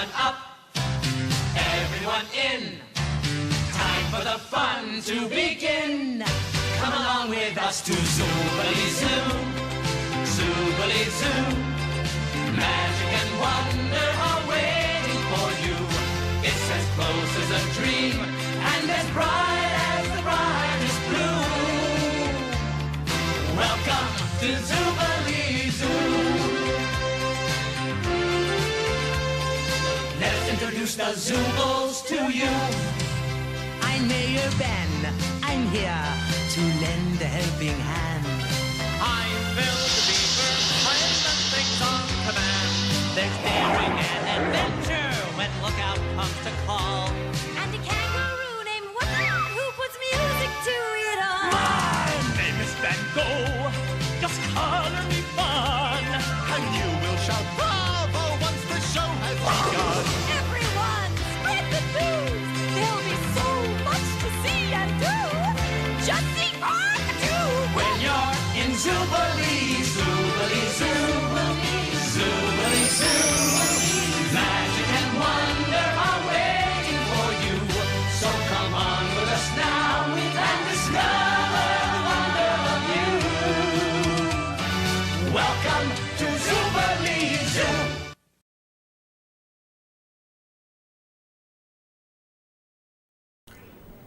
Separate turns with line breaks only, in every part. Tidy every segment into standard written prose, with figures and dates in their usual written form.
Everyone up, everyone in. Time for the fun to begin. Come along with us to Zoobilee Zoo, Zoobilee Zoo. Magic and wonder are waiting for you. It's as close as a dream and as bright as the brightest blue. Welcome to Zoobilee Zoo. Let us introduce the Zoobles to you.
I'm Mayor Ben. I'm here to lend a helping hand.
I'm Phil the Beaver, playing the things on command. There's daring and adventure when lookout comes to call.
And a kangaroo named Woodland who puts music to it all.
My name is Ben Go. Just color me fun, and you will shout bravo once the show has begun.
Everyone, spread the news. There'll be so much to see and do. Just see or do.
When you're in Zoobilee, Zoobilee Zoo, Zoobilee Zoo, magic and wonder are waiting for you. So come on with us now and discover the wonder of you. Welcome to Zoobilee Zoo.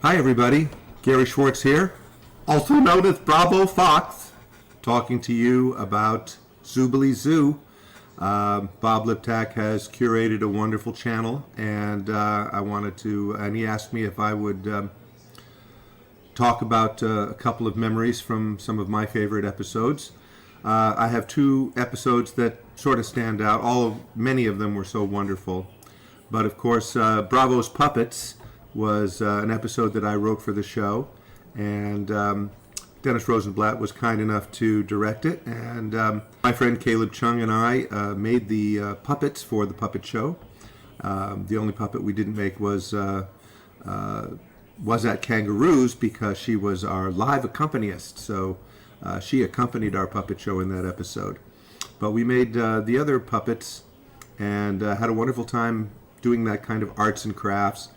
Hi everybody, Gary Schwartz here, also known as Bravo Fox, talking to you about Zoobilee Zoo. Bob Liptak has curated a wonderful channel, and he asked me if I would talk about a couple of memories from some of my favorite episodes. I have two episodes that sort of stand out. Many of them were so wonderful, but of course, Bravo's Puppets was an episode that I wrote for the show, and Dennis Rosenblatt was kind enough to direct it, and my friend Caleb Chung and I made the puppets for the puppet show. The only puppet we didn't make was at Kangaroos, because she was our live accompanist, so she accompanied our puppet show in that episode. But we made the other puppets and had a wonderful time doing that kind of arts and crafts.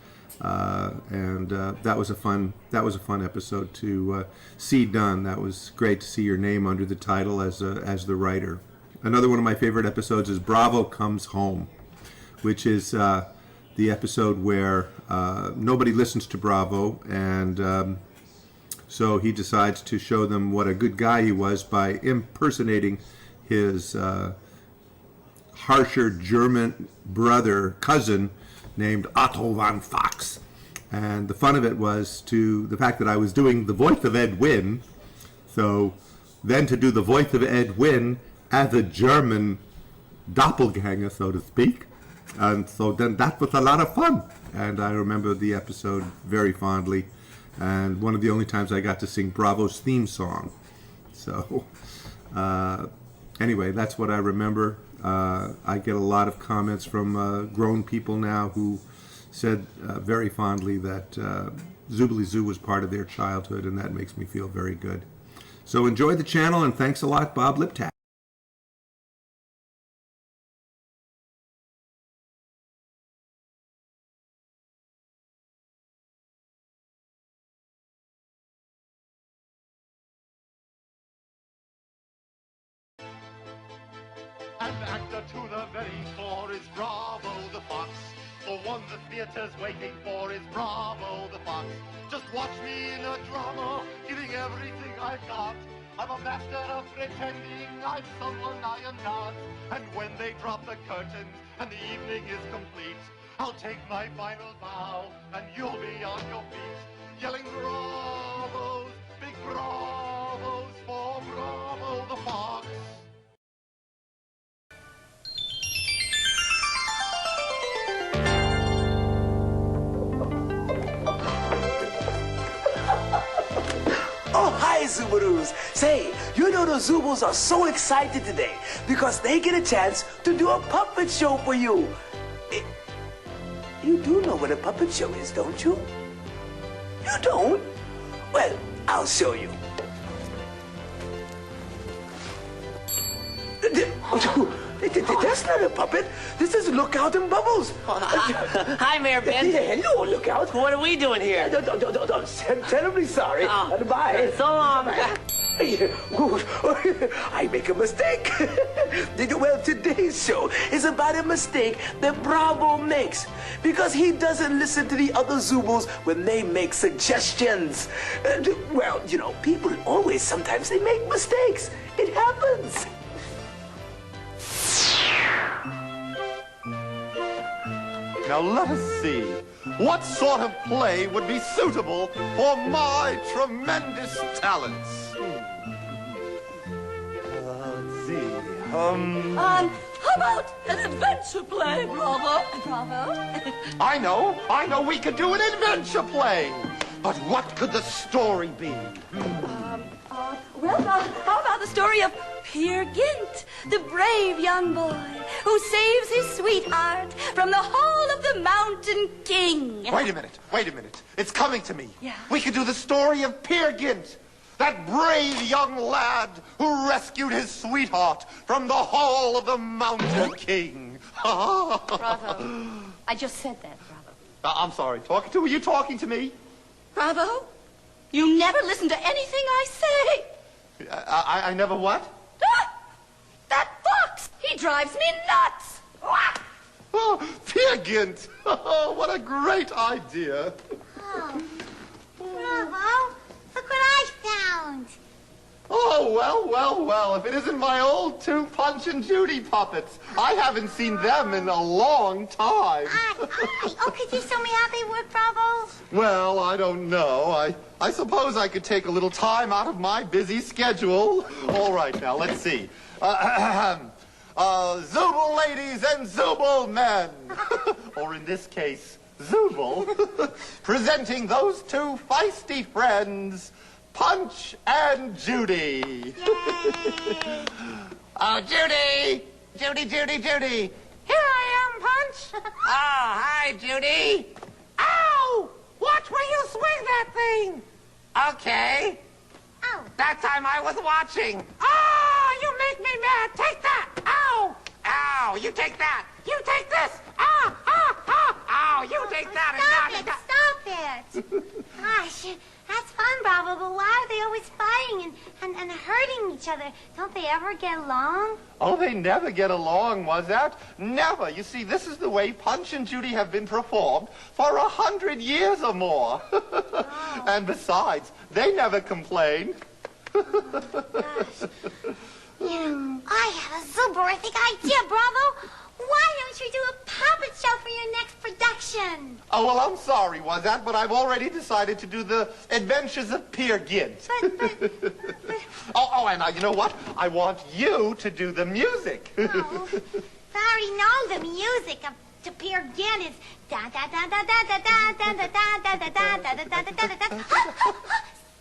That was a fun episode to see done. That was great to see your name under the title as the writer. Another one of my favorite episodes is Bravo Comes Home, which is the episode where nobody listens to Bravo, and so he decides to show them what a good guy he was by impersonating his harsher German cousin named Otto von Fox. And the fun of it was the fact that I was doing the voice of Ed Wynn, so then to do the voice of Ed Wynn as a German doppelganger, so to speak. And so then that was a lot of fun. And I remember the episode very fondly. And one of the only times I got to sing Bravo's theme song. So anyway, that's what I remember. I get a lot of comments from grown people now who said very fondly that Zoobilee Zoo was part of their childhood, and that makes me feel very good. So enjoy the channel, and thanks a lot, Bob Liptak.
And actor to the very core is Bravo the Fox. The one the theater's waiting for is Bravo the Fox. Just watch me in a drama, giving everything I've got. I'm a master of pretending I'm someone I am not. And when they drop the curtains and the evening is complete, I'll take my final bow and you'll be on your feet, yelling bravos, big bravos for Bravo the Fox.
Oh, hi, Zoobaroos. Say, you know the Zoobles are so excited today because they get a chance to do a puppet show for you. You do know what a puppet show is, don't you? You don't? Well, I'll show you. That's not a puppet. This is Lookout and Bubbles.
Hi, Mayor Ben.
Yeah, hello, Lookout.
What are we doing here?
I'm terribly sorry.
Oh.
Bye.
So long.
I make a mistake. Well, today's show is about a mistake that Bravo makes because he doesn't listen to the other Zoobles when they make suggestions. Well, you know, people always, sometimes they make mistakes. It happens.
Now let us see. What sort of play would be suitable for my tremendous talents? Let's see.
How about an adventure play, Bravo? Bravo?
I know we could do an adventure play. But what could the story be?
Well, how about the story of Peer Gynt, the brave young boy who saves his sweetheart from the Hall of the Mountain King?
Wait a minute. It's coming to me.
Yeah.
We could do the story of Peer Gynt, that brave young lad who rescued his sweetheart from the Hall of the Mountain King.
Bravo. I just said that, Bravo.
I'm sorry. Were you talking to me?
Bravo, you never listen to anything I say.
I never what?
That fox! He drives me nuts!
Oh, Peer Gynt. Oh, what a great idea.
Oh, Bravo, look what I found.
Oh, well. If it isn't my old two Punch and Judy puppets. I haven't seen them in a long time.
Oh, could you show me how they work, Bravo?
Well, I don't know. I suppose I could take a little time out of my busy schedule. All right, now, let's see. Zooble ladies and Zooble men. Or in this case, Zooble. Presenting those two feisty friends, Punch and Judy.
Yay!
Oh, Judy! Judy!
Here I am, Punch. Oh, hi, Judy. Ow! Watch where you swing that thing. Okay.
Oh.
That time I was watching. Oh, you make me mad. Take that. Ow! Ow! You take that. You take this. Ah! Ow! You take that.
Stop it! Gosh, that's fun, Bravo, but why are they always fighting and hurting each other? Don't they ever get along?
Oh, they never get along, was that? Never. You see, this is the way Punch and Judy have been performed for 100 years or more.
Oh.
And besides, they never complain.
Gosh. I have a super-terrific idea, Bravo. Why don't you do a puppet show for your next production?
Oh, well, I'm sorry, was that? But I've already decided to do the Adventures of Peer Gynt.
But...
And you know what? I want you to do the music.
Oh, I already know the music to Peer Gynt is da da da da da da da da da da da da da da da da da. I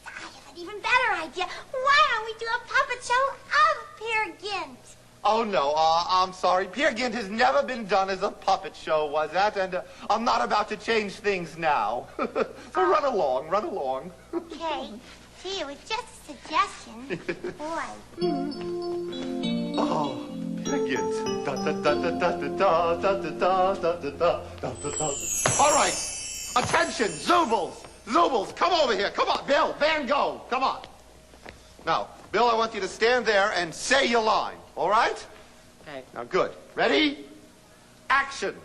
have an even better idea. Why don't we do a puppet show of Peer Gynt?
Oh, no, I'm sorry. Peer Gynt has never been done as a puppet show, was that? And I'm not about to change things now. So run along.
Okay. Gee, it was just a suggestion. Boy.
Oh, Peer Gynt. Da da da da da da da da da da da da. All right, attention, Zoobles, come over here. Come on, Bill, Van Gogh, come on. Now, Bill, I want you to stand there and say your line. All right?
Okay.
Now, good. Ready? Action.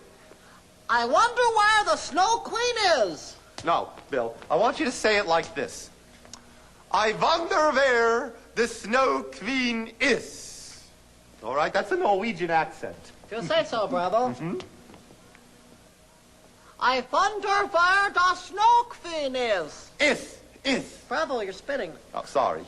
I wonder where the Snow Queen is.
No, Bill, I want you to say it like this. I wonder where the Snow Queen is. All right? That's a Norwegian accent.
If you say so, Bravo. I wonder where the Snow Queen is.
Is.
Bravo, you're spitting.
Oh, sorry.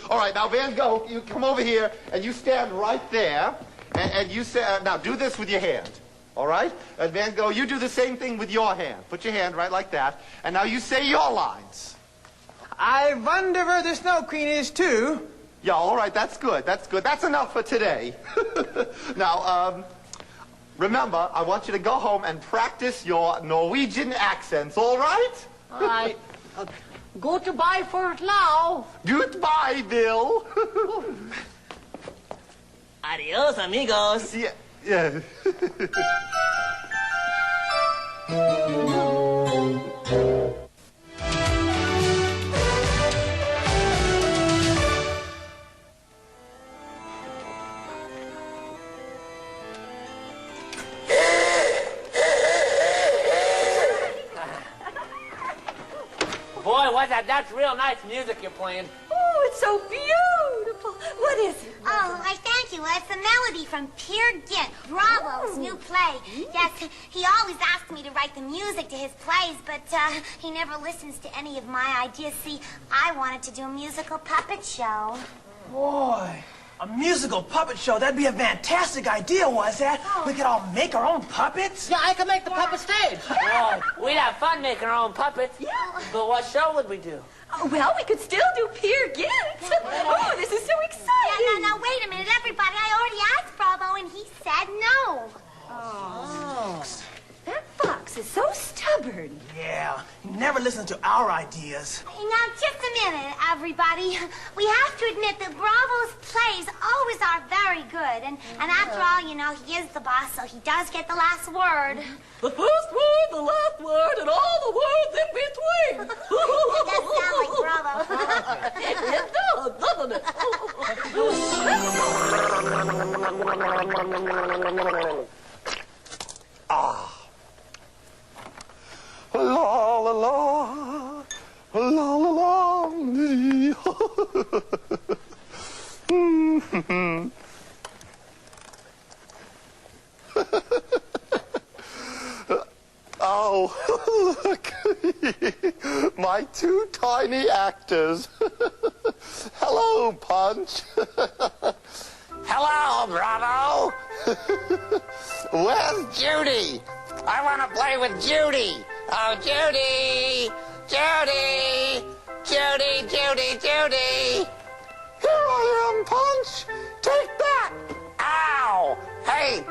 All right, now, Van Gogh, you come over here, and you stand right there, and you say, now, do this with your hand, all right? And Van Gogh, you do the same thing with your hand. Put your hand right like that, and now you say your lines.
I wonder where the Snow Queen is, too.
Yeah, all right, that's good. That's enough for today. Now, remember, I want you to go home and practice your Norwegian accents, all right?
All right. Goodbye for now.
Goodbye, Bill.
Adios, amigos.
Yeah, yeah.
Boy, that's real nice music you're playing.
Oh, it's so beautiful. What is it?
Oh, I thank you. It's a melody from Peer Gynt, Bravo's new play. Yes, he always asks me to write the music to his plays, but he never listens to any of my ideas. See, I wanted to do a musical puppet show.
Boy, a musical puppet show, that'd be a fantastic idea, was that? We could all make our own puppets.
Yeah, I can make the puppet stage.
Boy, we'd have fun making our own puppets.
Yeah.
But what show would we do?
Oh, well, we could still do Peer Gynt. Oh, this is so exciting.
No, wait a minute, everybody. I already asked Bravo, and he said no.
Oh. That fox is so stubborn.
Yeah, he never listens to our ideas.
Hey, now, just a minute, everybody. We have to admit that Bravo's plays always are very good. And after all, you know, he is the boss, so he does get the last word.
The first word, the last word, and all the words in between.
That does sound like Bravo.
It does, doesn't it?
La la la, la la la, dee. Oh, look, my two tiny actors. Hello, Punch.
Hello, Bravo.
Where's
Judy. I want to play with Judy. Oh, Judy. Judy. Judy, Judy, Judy.
Here I am, Punch.
Take that. Ow. Hey,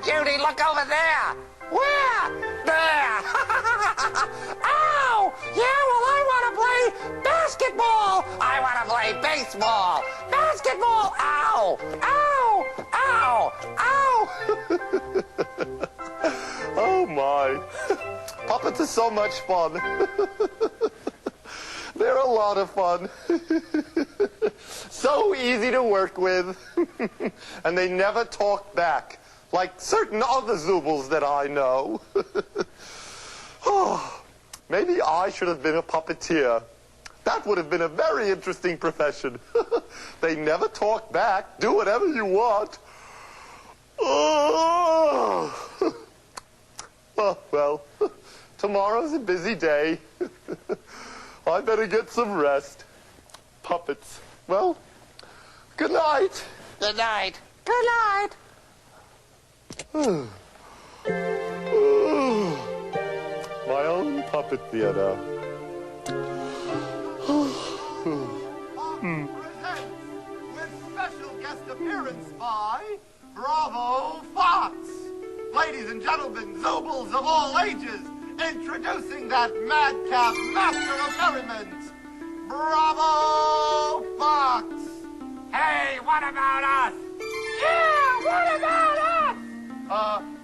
Judy, look over there. Where? There. Ow. Yeah, well, I want to play basketball. I want to play baseball. Basketball. Ow. Ow. Ow. Ow.
Oh, my. Puppets are so much fun. They're a lot of fun. So easy to work with. And they never talk back, like certain other Zoobles that I know. Oh, maybe I should have been a puppeteer. That would have been a very interesting profession. They never talk back. Do whatever you want. Oh, oh well, tomorrow's a busy day. I better get some rest. Puppets. Well, good night.
Good night.
Good night.
My own puppet theater.
With special guest appearance by Bravo Fox. Ladies and gentlemen, Zoobles of all ages, introducing that madcap master of merriment, Bravo Fox.
Hey, what about us? Yeah, what about us?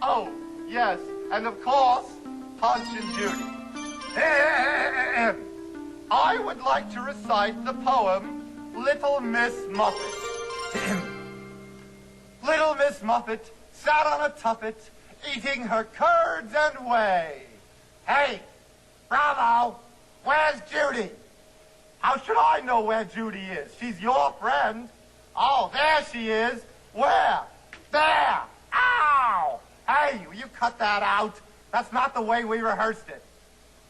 Oh, yes, and of course, Punch and Judy. I would like to recite the poem, Little Miss Muffet. Little Miss Muffet sat on a tuffet, eating her curds and whey. Hey, Bravo, where's Judy? How should I know where Judy is? She's your friend. Oh, there she is. Where? There. Ow! Hey, will you cut that out? That's not the way we rehearsed it.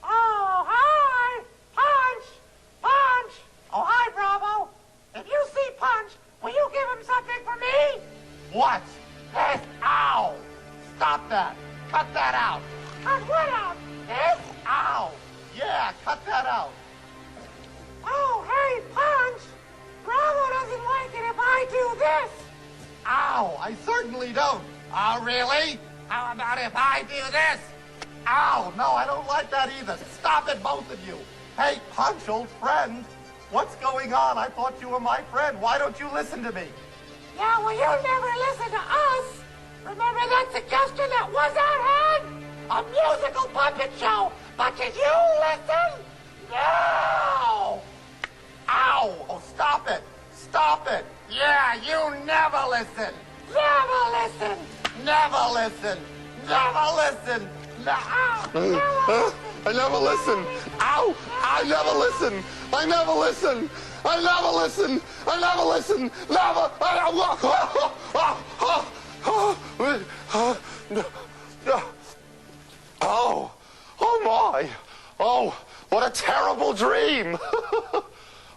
Oh, hi! Punch! Punch! Oh, hi, Bravo! If you see Punch, will you give him something for me?
What? This? Ow! Stop that. Cut that out.
Cut what out? This?
Ow! Yeah, cut that out.
Oh, hey, Punch! Bravo doesn't like it if I do this.
Ow! I certainly don't. Oh, really?
How about if I do this?
Ow! No, I don't like that either. Stop it, both of you. Hey, Punch, old friend. What's going on? I thought you were my friend. Why don't you listen to me?
Yeah, well, you'll never listen to us. Remember that suggestion that was out had? A musical puppet show. But did you listen? No! Ow! Oh, stop it. Stop it. Yeah, you never listen. Never listen. Never listen. Never listen.
I never listen. Ow! I never listen. I never listen. I never listen. I never listen. Never. Oh. Oh my. Oh, what a terrible dream.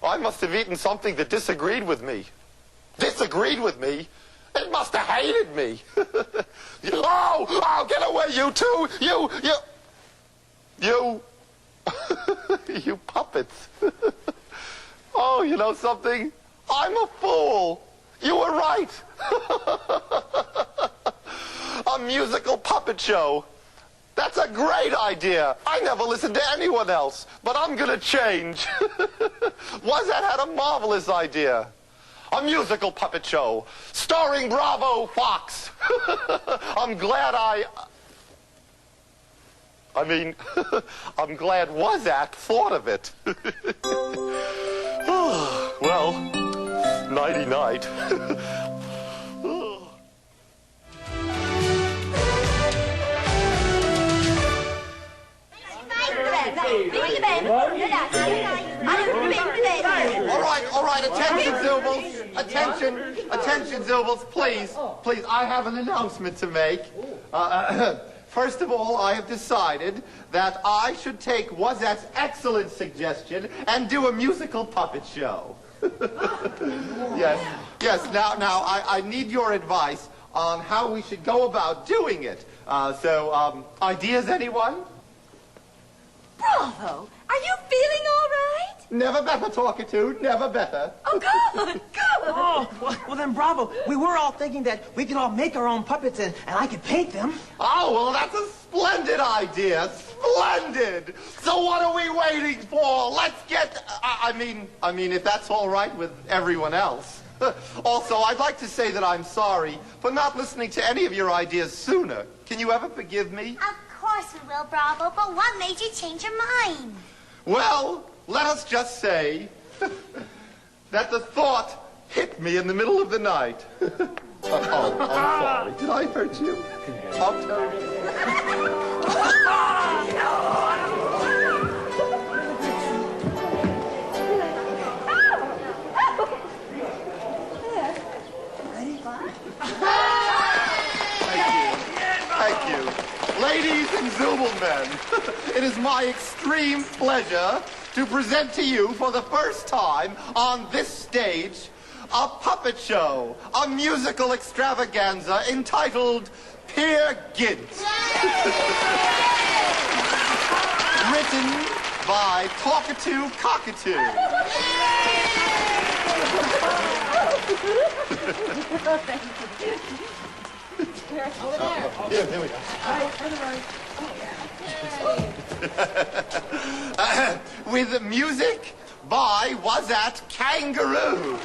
I must have eaten something that disagreed with me. Disagreed with me? It must have hated me. Oh, get away, you two. You puppets. Oh, you know something? I'm a fool. You were right. A musical puppet show. That's a great idea. I never listened to anyone else, but I'm gonna change. Wozat had a marvelous idea. A musical puppet show starring Bravo Fox. I'm glad I'm glad Wozat thought of it. Well, nighty-night. All right, attention, Zoobles. Attention, Zoobles, please, I have an announcement to make. First of all, I have decided that I should take Wozat's excellent suggestion and do a musical puppet show. Yes, now, I need your advice on how we should go about doing it. Ideas, anyone?
Bravo! Are you feeling all right?
Never better, Talkitude, never better.
Oh, good.
Oh, well then, Bravo. We were all thinking that we could all make our own puppets and I could paint them.
Oh, well, that's a splendid idea. Splendid. So what are we waiting for? Let's get... I mean, if that's all right with everyone else. Also, I'd like to say that I'm sorry for not listening to any of your ideas sooner. Can you ever forgive me?
Of course we will, Bravo, but what made you change your mind?
Well, let us just say that the thought hit me in the middle of the night. Oh, I'm sorry. Did I hurt you? I'm terrible. Thank you. Ladies and Zooblemen, it is my extreme pleasure to present to you for the first time on this stage a puppet show, a musical extravaganza entitled Peer Gynt. Written by Talkatoo Cockatoo. Here we go. With music by Wozat Kangaroo.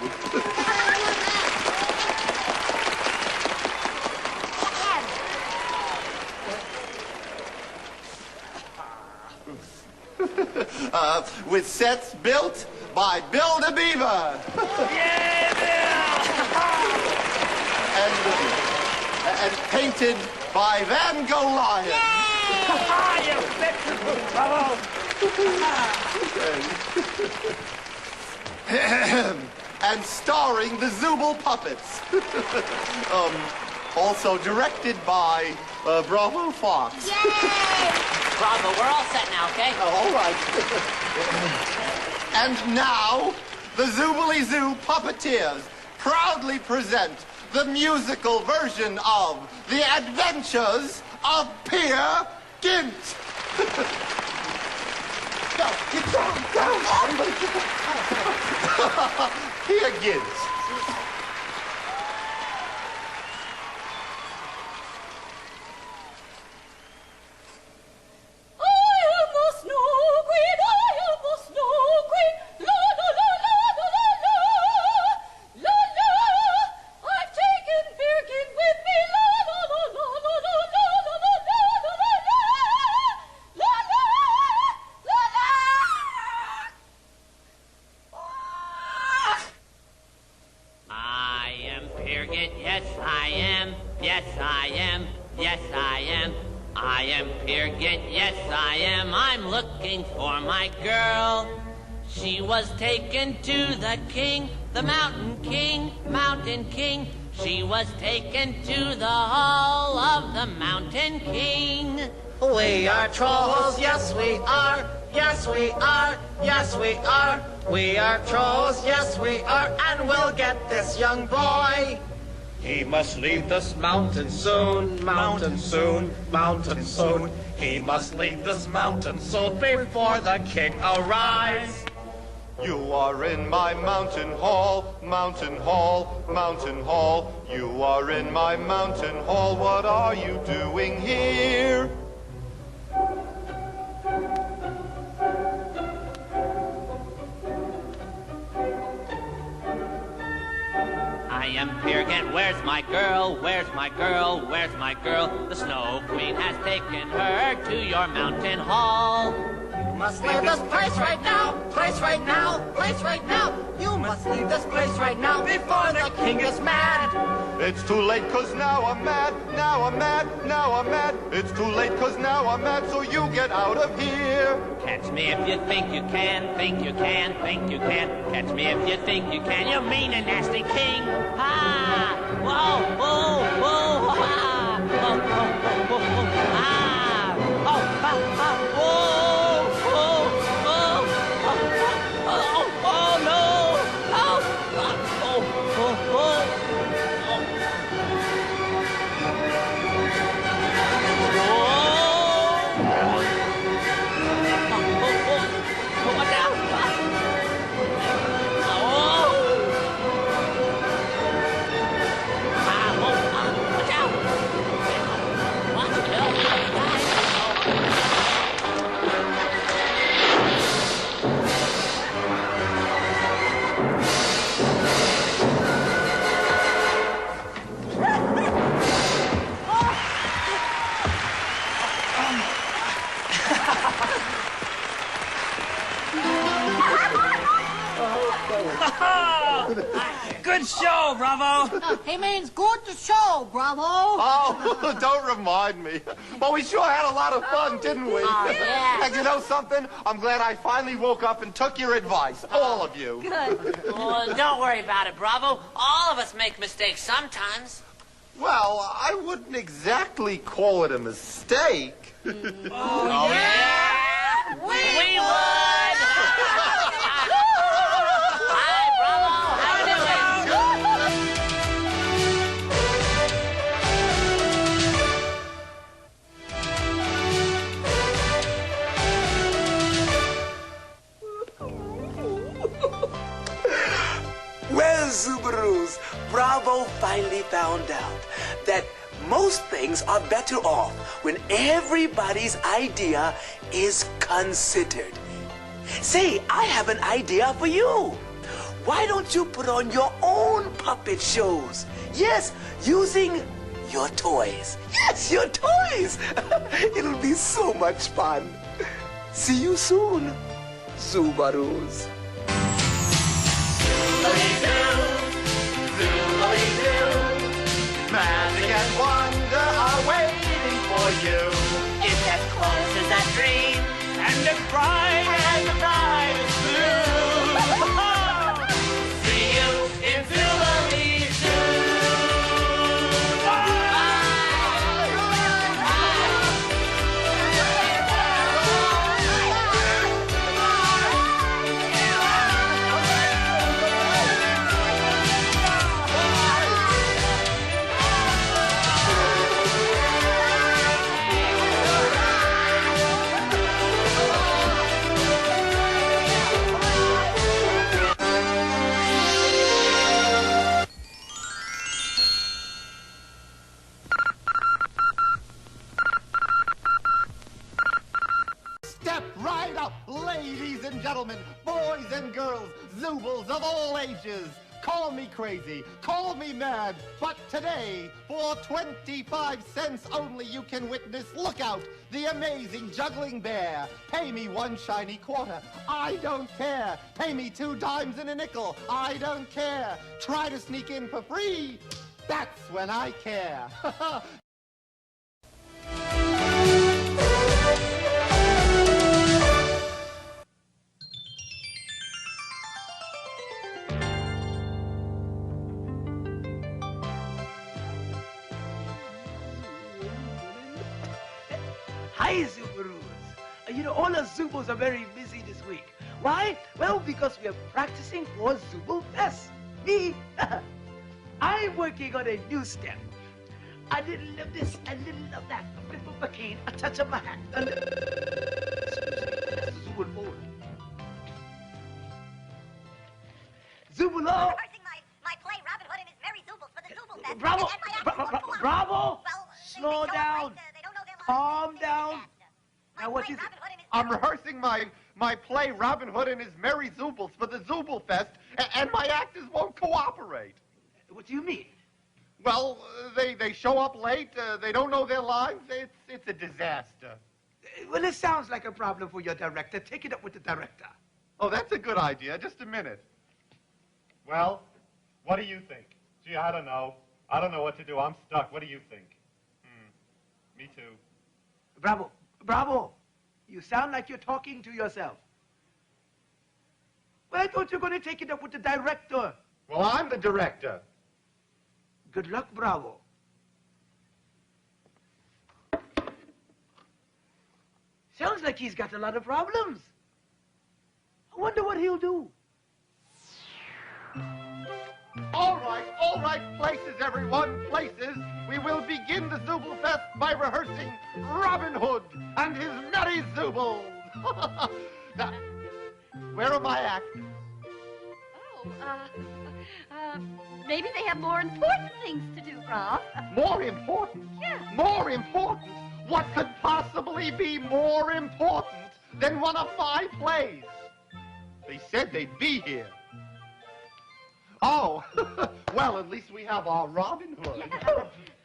With sets built by Bill the Beaver.
Yeah,
And painted by Van Gogh Lion. And starring the Zoobilee puppets. Also directed by Bravo Fox.
Yay! Bravo, we're all set now, okay?
All right. And now, the Zoobilee Zoo Puppeteers proudly present the musical version of The Adventures of Peer Gynt. Go, get down. Everybody get down. Peer Gynt.
I've
I am. Yes, I am. Yes, I am. I am Peer Gynt. Yes, I am. I'm looking for my girl. She was taken to the king, the mountain king, mountain king. She was taken to the hall of the mountain king.
We are trolls, yes we are, yes we are, yes we are. We are trolls, yes we are, and we'll get this young boy.
He must leave this mountain soon, mountain soon, mountain soon. He must leave this mountain soon before the king arrives.
You are in my mountain hall, mountain hall, mountain hall. You are in my mountain hall. What are you doing here?
I am Peer Gynt. Where's my girl? Where's my girl? Where's my girl? The Snow Queen has taken her to your mountain hall.
You must leave this place right now, place right now, place right now. You must leave this place right now before the king is mad.
It's too late, 'cause now I'm mad, now I'm mad, now I'm mad. It's too late, 'cause now I'm mad, so you get out of here.
Catch me if you think you can, think you can, think you can. Catch me if you think you can, you mean and nasty king. Ah! Whoa! Whoa! Whoa! Ah! Oh! Oh! Oh! Oh! Oh! Ah! Oh! Ah! Ah! Whoa!
Good show, Bravo!
He means good to show, Bravo.
Oh, don't remind me. But we sure had a lot of fun, didn't we?
Oh, yeah.
And you know something? I'm glad I finally woke up and took your advice, all of you.
Good.
Oh, don't worry about it, Bravo. All of us make mistakes sometimes.
Well, I wouldn't exactly call it a mistake.
Oh, yeah? We would! Hi, Bravo. How are you doing?
Well, Zoobiloos, Bravo finally found out that most things are better off when everybody's idea is considered. Say, I have an idea for you. Why don't you put on your own puppet shows? Yes, using your toys. Yes, your toys. It'll be so much fun. See you soon, Zoobiloos.
Zoobilee Zoo, Zoobilee Zoo. Magic and wonder are waiting for you.
It's as close as a dream, and as bright as the brightest blue. See you in Zoobilee Zoo.
Step right up, ladies and gentlemen, boys and girls, Zoobles of all ages. Call me crazy, call me mad, but today, for 25 cents only, you can witness Lookout, the amazing juggling bear. Pay me 1 shiny quarter, I don't care. Pay me 2 dimes and a nickel, I don't care. Try to sneak in for free. That's when I care.
Hi, Zoobilee. You know, all the Zoobles are very busy this week. Why? Well, because we are practicing for Zooble Fest. Me, I'm working on a new step. A little of this, a little of that, a flip of my cane, a touch of my hat. Zooble forward. Zooble.
Rehearsing my play, Robin Hood and his Merry Zoobles for the Zooble Fest.
Bravo!
And my actors won't cooperate.
Bravo!
Well,
Slow down.
They don't know their lines.
Calm down. Now, what is it?
I'm rehearsing my play, Robin Hood and his Merry Zoobles, for the Zooble Fest, and my actors won't cooperate.
What do you mean?
Well, they show up late, they don't know their lines, it's a disaster.
Well, it sounds like a problem for your director. Take it up with the director.
Oh, that's a good idea. Just a minute. Well, what do you think? Gee, I don't know. I don't know what to do. I'm stuck. What do you think? Me too.
Bravo. Bravo. You sound like you're talking to yourself. Well, I thought you were going to take it up with the director.
Well, I'm the director.
Good luck, Bravo. Sounds like he's got a lot of problems. I wonder what he'll do.
All right, places, everyone, places. We will begin the Zooble Fest by rehearsing Robin Hood and his Merry Zoobles. Now, where are my actors?
Oh, maybe they have more important things to do, Rob.
More important?
Yeah.
More important? What could possibly be more important than one of my plays? They said they'd be here. Oh, well, at least we have our Robin Hood.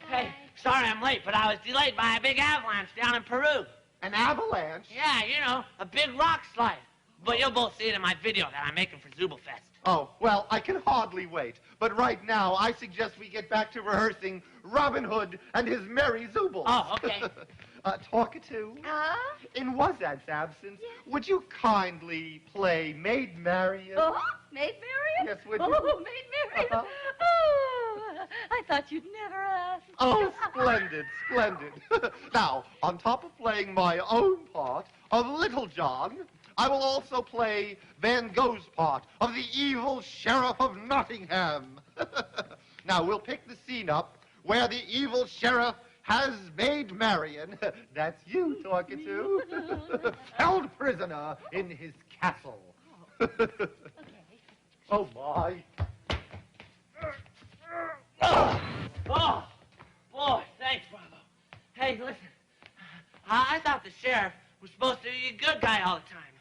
Hey, sorry I'm late, but I was delayed by a big avalanche down in Peru.
An avalanche?
Yeah, you know, a big rock slide. But you'll both see it in my video that I'm making for Zooble Fest.
Oh, well, I can hardly wait. But right now, I suggest we get back to rehearsing Robin Hood and his Merry Zoobles.
Oh, okay.
Talkative, in Wazad's absence, would you kindly play Maid Marian?
Oh, Maid Marian?
Yes, would you?
Oh, Maid Marian. Oh, I thought you'd never ask.
Oh, splendid, splendid. Now, on top of playing my own part of Little John, I will also play Van Gogh's part of the evil Sheriff of Nottingham. Now, we'll pick the scene up where the evil sheriff has Maid Marian, that's you talking to, held prisoner in his castle. Oh, my.
Oh, boy, thanks, Bravo. Hey, listen, I thought the sheriff was supposed to be a good guy all the time.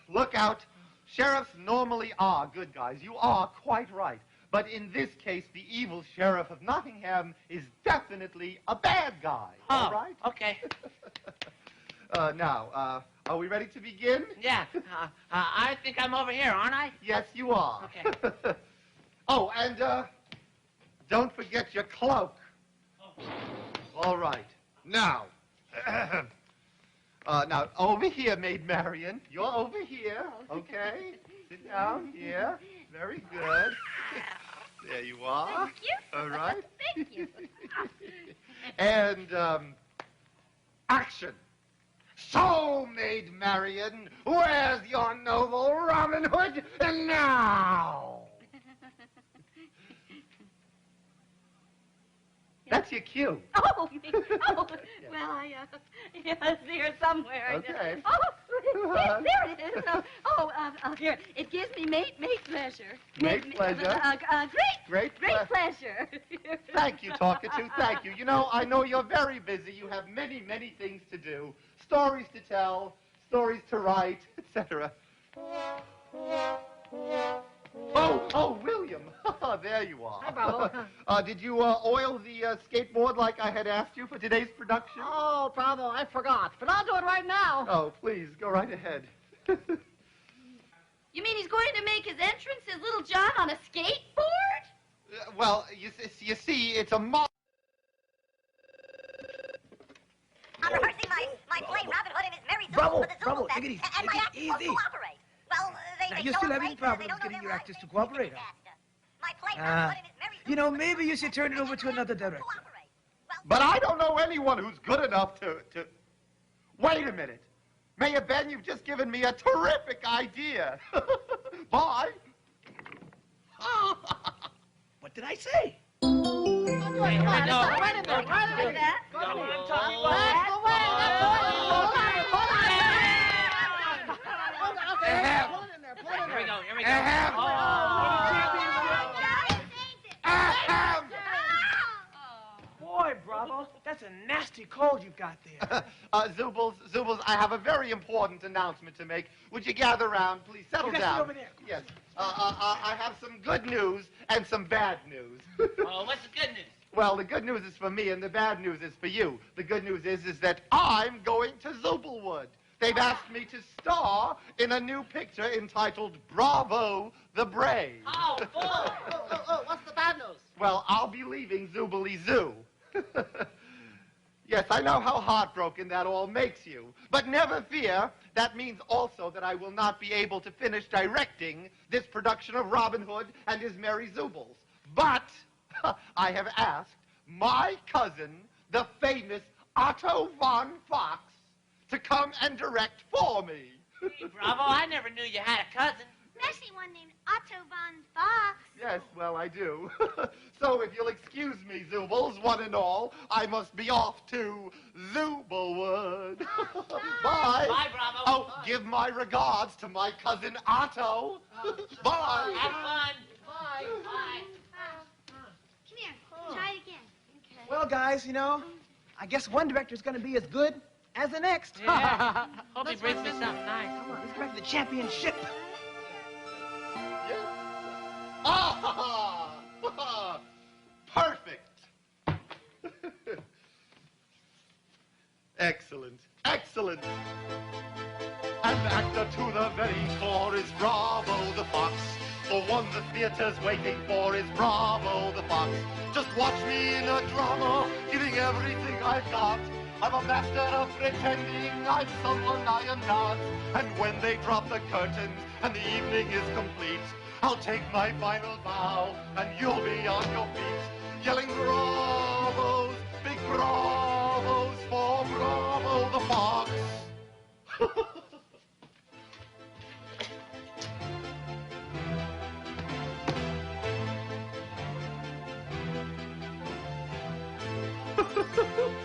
Look out. Sheriffs normally are good guys. You are quite right. But in this case, the evil Sheriff of Nottingham is definitely a bad guy.
Oh,
all right?
Okay.
Now, are we ready to begin?
Yeah, I think I'm over here, aren't I?
Yes, you are.
Okay.
Oh, and don't forget your cloak.
Oh.
All right. Now, now, over here, Maid Marian. You're over here, okay? Sit down here. Very good. There you are.
Thank you.
All right.
Thank you.
And, action. So, Maid Marian, where's your noble Robin Hood now? That's your cue.
Oh, well, it's here somewhere.
Okay.
Oh, there it is. Here. It gives me great pleasure.
Great pleasure.
Great pleasure.
Thank you, Talkative. Thank you. You know, I know you're very busy. You have many, many things to do. Stories to tell, stories to write, etc. Oh, William. There you are.
Hi, Bravo.
Did you oil the skateboard like I had asked you for today's production?
Oh, Bravo, I forgot. But I'll do it right now.
Oh, please, go right ahead.
You mean he's going to make his entrance as Little John on a skateboard?
Well, you see, it's a
I'm rehearsing my play Robin Hood and his Merry
Bravo,
Zoobles for the
bravo,
Zooble Fest,
take it easy,
and
take
my
it
actors won't
easy.
cooperate. Well, they
You're
show
still
up
having
late,
problems
they don't know
getting
their
your
lines,
actors to
they
cooperate,
faster.
huh?
My play Robin Hood and his Merry
You know, maybe you should turn it over to another director.
But I don't know anyone who's good enough to... Wait a minute. Mayor Ben, you've just given me a terrific idea. Bye.
What did I say?
Boy, Bravo, that's a nasty cold you've got there.
Zoobles, I have a very important announcement to make. Would you gather around? Please settle
You guys
down.
sit over there.
Yes. I have some good news and some bad news.
Oh, what's the good news?
Well, the good news is for me and the bad news is for you. The good news is that I'm going to Zooblewood. They've asked me to star in a new picture entitled Bravo the Brave.
Oh, what's the bad news?
Well, I'll be leaving Zoobilee Zoo. Yes, I know how heartbroken that all makes you. But never fear, that means also that I will not be able to finish directing this production of Robin Hood and his Merry Zoobles. But I have asked my cousin, the famous Otto von Fox, to come and direct for me.
Hey, Bravo, I never knew you had a cousin.
Especially one named Otto von Fox.
Yes, well, I do. So if you'll excuse me, Zoobles, one and all, I must be off to Zooblewood. Bye.
Bye, Bravo.
Oh, give my regards to my cousin Otto. Bye.
Have fun.
Bye.
Bye.
Come here, try it again. Okay.
Well, guys, you know, I guess one director's going to be as good as the next.
Yeah. Hope he brings me something nice.
Come on, let's go back to the championship.
Ah! Perfect. Excellent. Excellent. And actor to the very core is Bravo the Fox. The one the theater's waiting for is Bravo the Fox. Just watch me in a drama, giving everything I've got. I'm a master of pretending I'm someone I am not. And when they drop the curtains and the evening is complete, I'll take my final bow and you'll be on your feet, yelling bravos, big bravos for Bravo the Fox.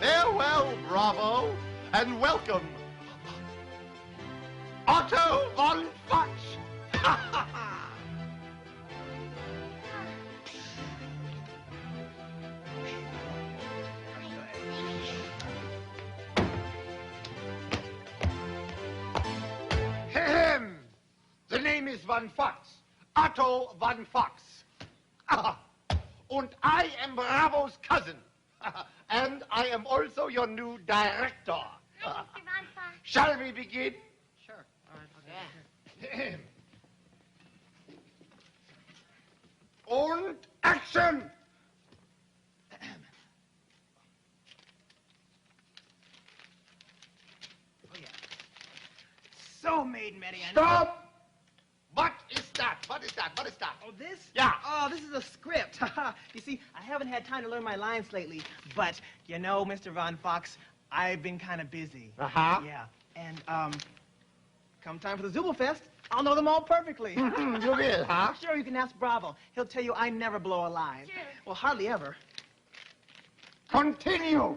Farewell, Bravo, and welcome, Otto von Fox. The name is Von Fox, Otto von Fox. And I am Bravo's cousin. And I am also your new director.
Hi, Mr. Von Fox.
Shall we begin?
Sure. All right. Okay.
And action!
Oh, yeah. So made, Marianne.
Stop! What is that? What is that? What is that?
Oh, this?
Yeah.
Oh, this is a script. You see, I haven't had time to learn my lines lately. But, you know, Mr. Von Fox, I've been kind of busy.
Uh-huh.
Yeah. And, come time for the Zooble Fest, I'll know them all perfectly.
You will, huh?
Sure, you can ask Bravo. He'll tell you I never blow a line.
Sure.
Well, hardly ever.
Continue.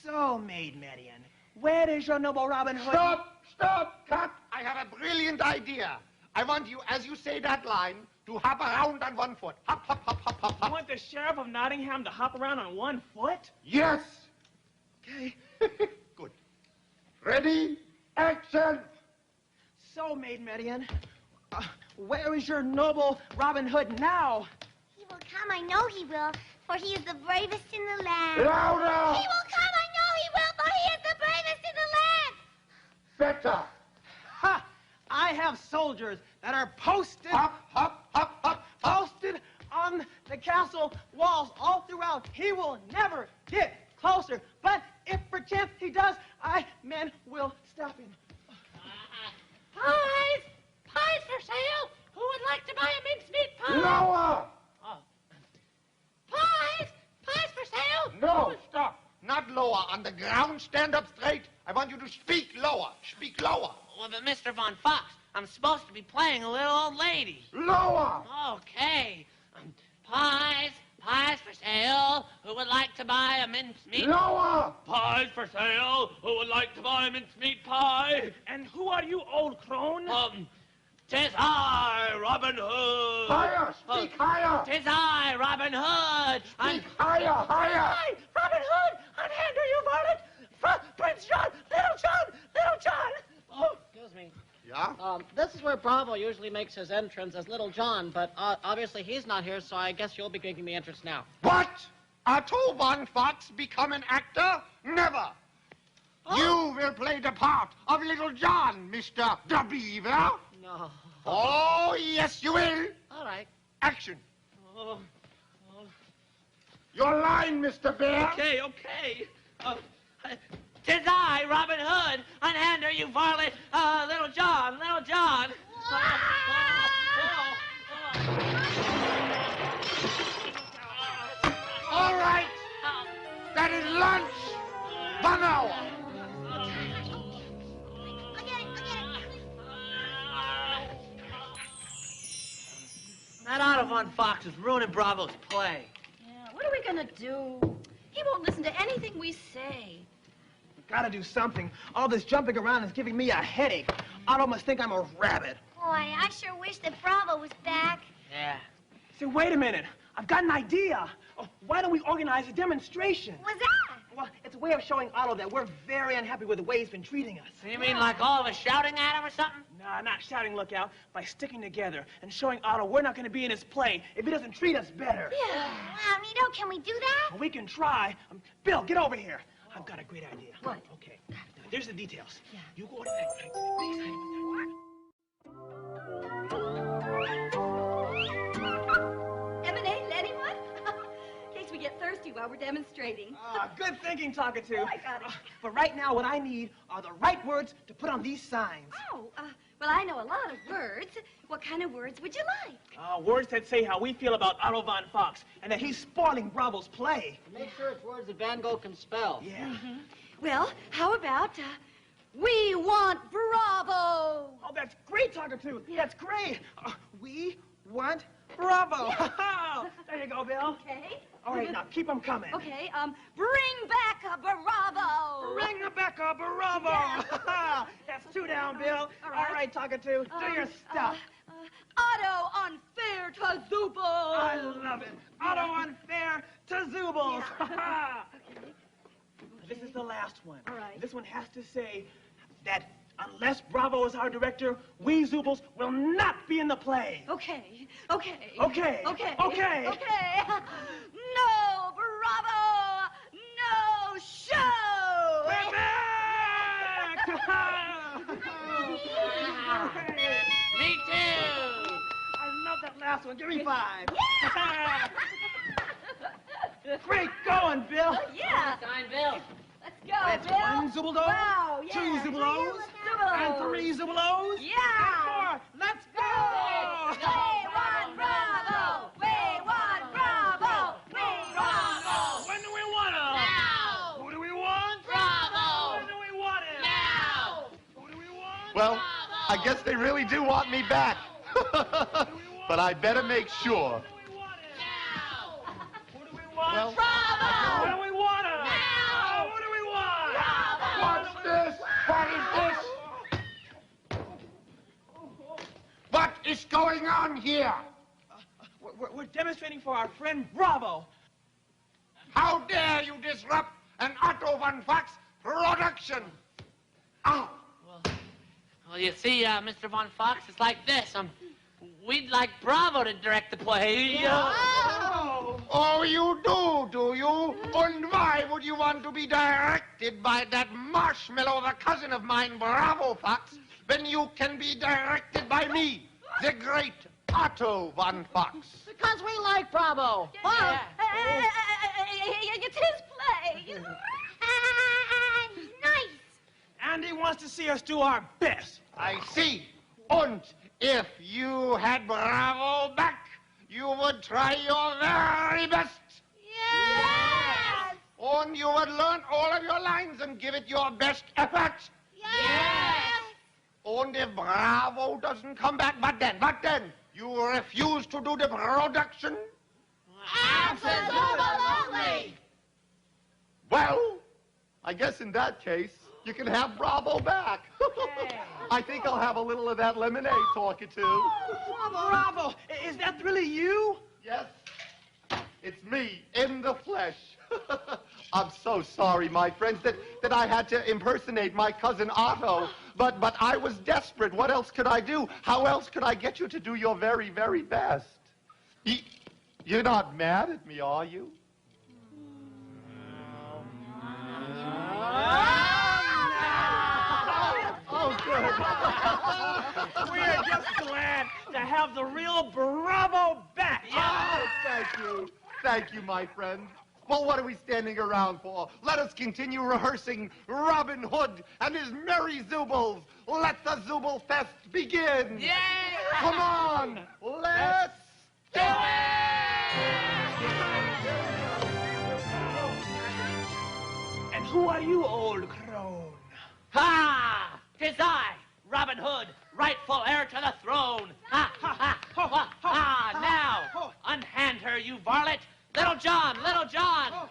So, Maid Marian, where is your noble Robin Hood?
Stop, cut. I have a brilliant idea. I want you, as you say that line, to hop around on one foot. Hop, hop, hop, hop, hop,
You
hop.
want the Sheriff of Nottingham to hop around on one foot?
Yes.
Okay.
Good. Ready? Action.
So, Maid Marian, where is your noble Robin Hood now?
He will come, I know he will, for he is the bravest in the land.
Louder.
He will come, I know he will, for he is the bravest in the land.
Better.
Ha! I I have soldiers that are posted... posted on the castle walls all throughout. He will never get closer. But if perchance he does, men will stop him.
Pies! Pies for sale! Who would like to buy a mincemeat pie?
Lower!
Oh. Pies! Pies for sale!
No, stop. Not lower. On the ground, stand up straight. I want you to speak lower. Speak lower.
Well, but Mr. Von Fox, I'm supposed to be playing a little old lady.
Lower!
Okay. Pies for sale. Who would like to buy a mincemeat?
Lower!
Pies for sale. Who would like to buy a mincemeat pie?
And who are you, old crone?
'Tis I, Robin Hood.
Higher! Speak higher!
'Tis I, Robin Hood.
Speak higher! Higher!
Hi, Robin Hood! Unhander you, varlet! Prince John! Little John! Little John!
Oh, excuse me.
Yeah?
This is where Bravo usually makes his entrance as Little John, but obviously he's not here, so I guess you'll be taking the entrance now.
What? Otto Von Fox become an actor? Never! You will play the part of Little John, Mr. the Beaver.
No.
Oh, yes, you will.
All right.
Action. Your line, Mr. Bear.
Okay. 'Tis I, Robin Hood. Unhander you, varlet. Little John.
All right. That is lunch. 1 hour.
That Otto Von Fox is ruining Bravo's play.
Yeah, what are we gonna do? He won't listen to anything we say.
Gotta do something. All this jumping around is giving me a headache. Otto must think I'm a rabbit.
Boy, I sure wish that Bravo was back.
Yeah.
Say, wait a minute. I've got an idea. Why don't we organize a demonstration?
What's that?
Well, it's a way of showing Otto that we're very unhappy with the way he's been treating us.
You mean like all of us shouting at him or something?
Nah, not shouting, look out. By sticking together and showing Otto we're not going to be in his play if he doesn't treat us better.
Yeah. Wow, Nito, can we do that?
Well, we can try. Bill, get over here. I've got a great idea.
What?
Okay. Now, there's the details.
Yeah.
You go to that big side
Lemonade, anyone? In case we get thirsty while we're demonstrating.
Good thinking, Talkatoo.
Oh, I got it.
But right now, what I need are the right words to put on these signs.
Oh, well, I know a lot of words. What kind of words would you like?
Words that say how we feel about Otto Von Fox and that he's spoiling Bravo's play.
Make sure it's words that Van Gogh can spell.
Yeah.
Mm-hmm. Well, how about, we want Bravo?
Oh, that's great, Talkatoo. That's great. We want Bravo. There you go, Bill.
Okay.
All right, now keep them coming.
Okay, bring back a Bravo.
Bring back a Bravo.
Yeah.
That's 2 down, Bill.
All right.
Talkatoo, do your stuff.
Otto unfair to Zoobles.
I love it. Otto unfair to Zoobles.
Yeah.
This is the last one.
All right.
This one has to say that unless Bravo is our director, we Zoobles will not be in the play.
Okay.
Okay.
Okay. No Bravo, no show.
We're back!
Me too.
I love that last one. Give me 5. Great going, Bill.
Yeah.
Sign Bill.
Let's go,
That's
Bill.
1 Zooble.
Wow, yeah.
2 Zoobles. And 3 Zoobles.
Yeah.
And 4. Let's go.
We want Bravo. We want Bravo. We want Bravo.
When do we want him?
Now.
Who do we want?
Bravo.
When do we want him?
Now.
Who do we want?
Well, I guess they really do want me back. But I better make sure.
Who do we want?
Well,
Bravo.
When do we want him?
Now.
Who do we want?
what's this? What is this? What is going on here?
We're demonstrating for our friend Bravo.
How dare you disrupt an Otto Von Fox production? Ow!
Well, you see, Mr. Von Fox, it's like this. We'd like Bravo to direct the play.
Oh, you do you? And why would you want to be directed by that marshmallow of a cousin of mine, Bravo Fox? when you can be directed by me, the great Otto von Fox?
Because we like Bravo.
Yeah. It's his play.
Nice.
And he wants to see us do our best.
I see. And if you had Bravo back, you would try your very best.
Yes.
And you would learn all of your lines and give it your best effort.
Yes.
And if Bravo doesn't come back, but then, you refuse to do the production?
Absolutely.
Well, I guess in that case, you can have Bravo back. I think I'll have a little of that lemonade talking to.
Bravo! Is that really you?
Yes, it's me in the flesh. I'm so sorry, my friends, that I had to impersonate my cousin Otto. But I was desperate. What else could I do? How else could I get you to do your very, very best? You're not mad at me, are you? Oh, good.
We are just glad to have the real Bravo back.
Oh, thank you. Thank you, my friend. Well, what are we standing around for? Let us continue rehearsing Robin Hood and his merry Zoobles. Let the Zooble Fest begin.
Yay!
Come on, let's do
And who are you, old crone?
Ha! 'Tis I, Robin Hood, rightful heir to the throne. Ha! Ha! Ha! Ha! Now, unhand her, you varlet. Little John, Little John.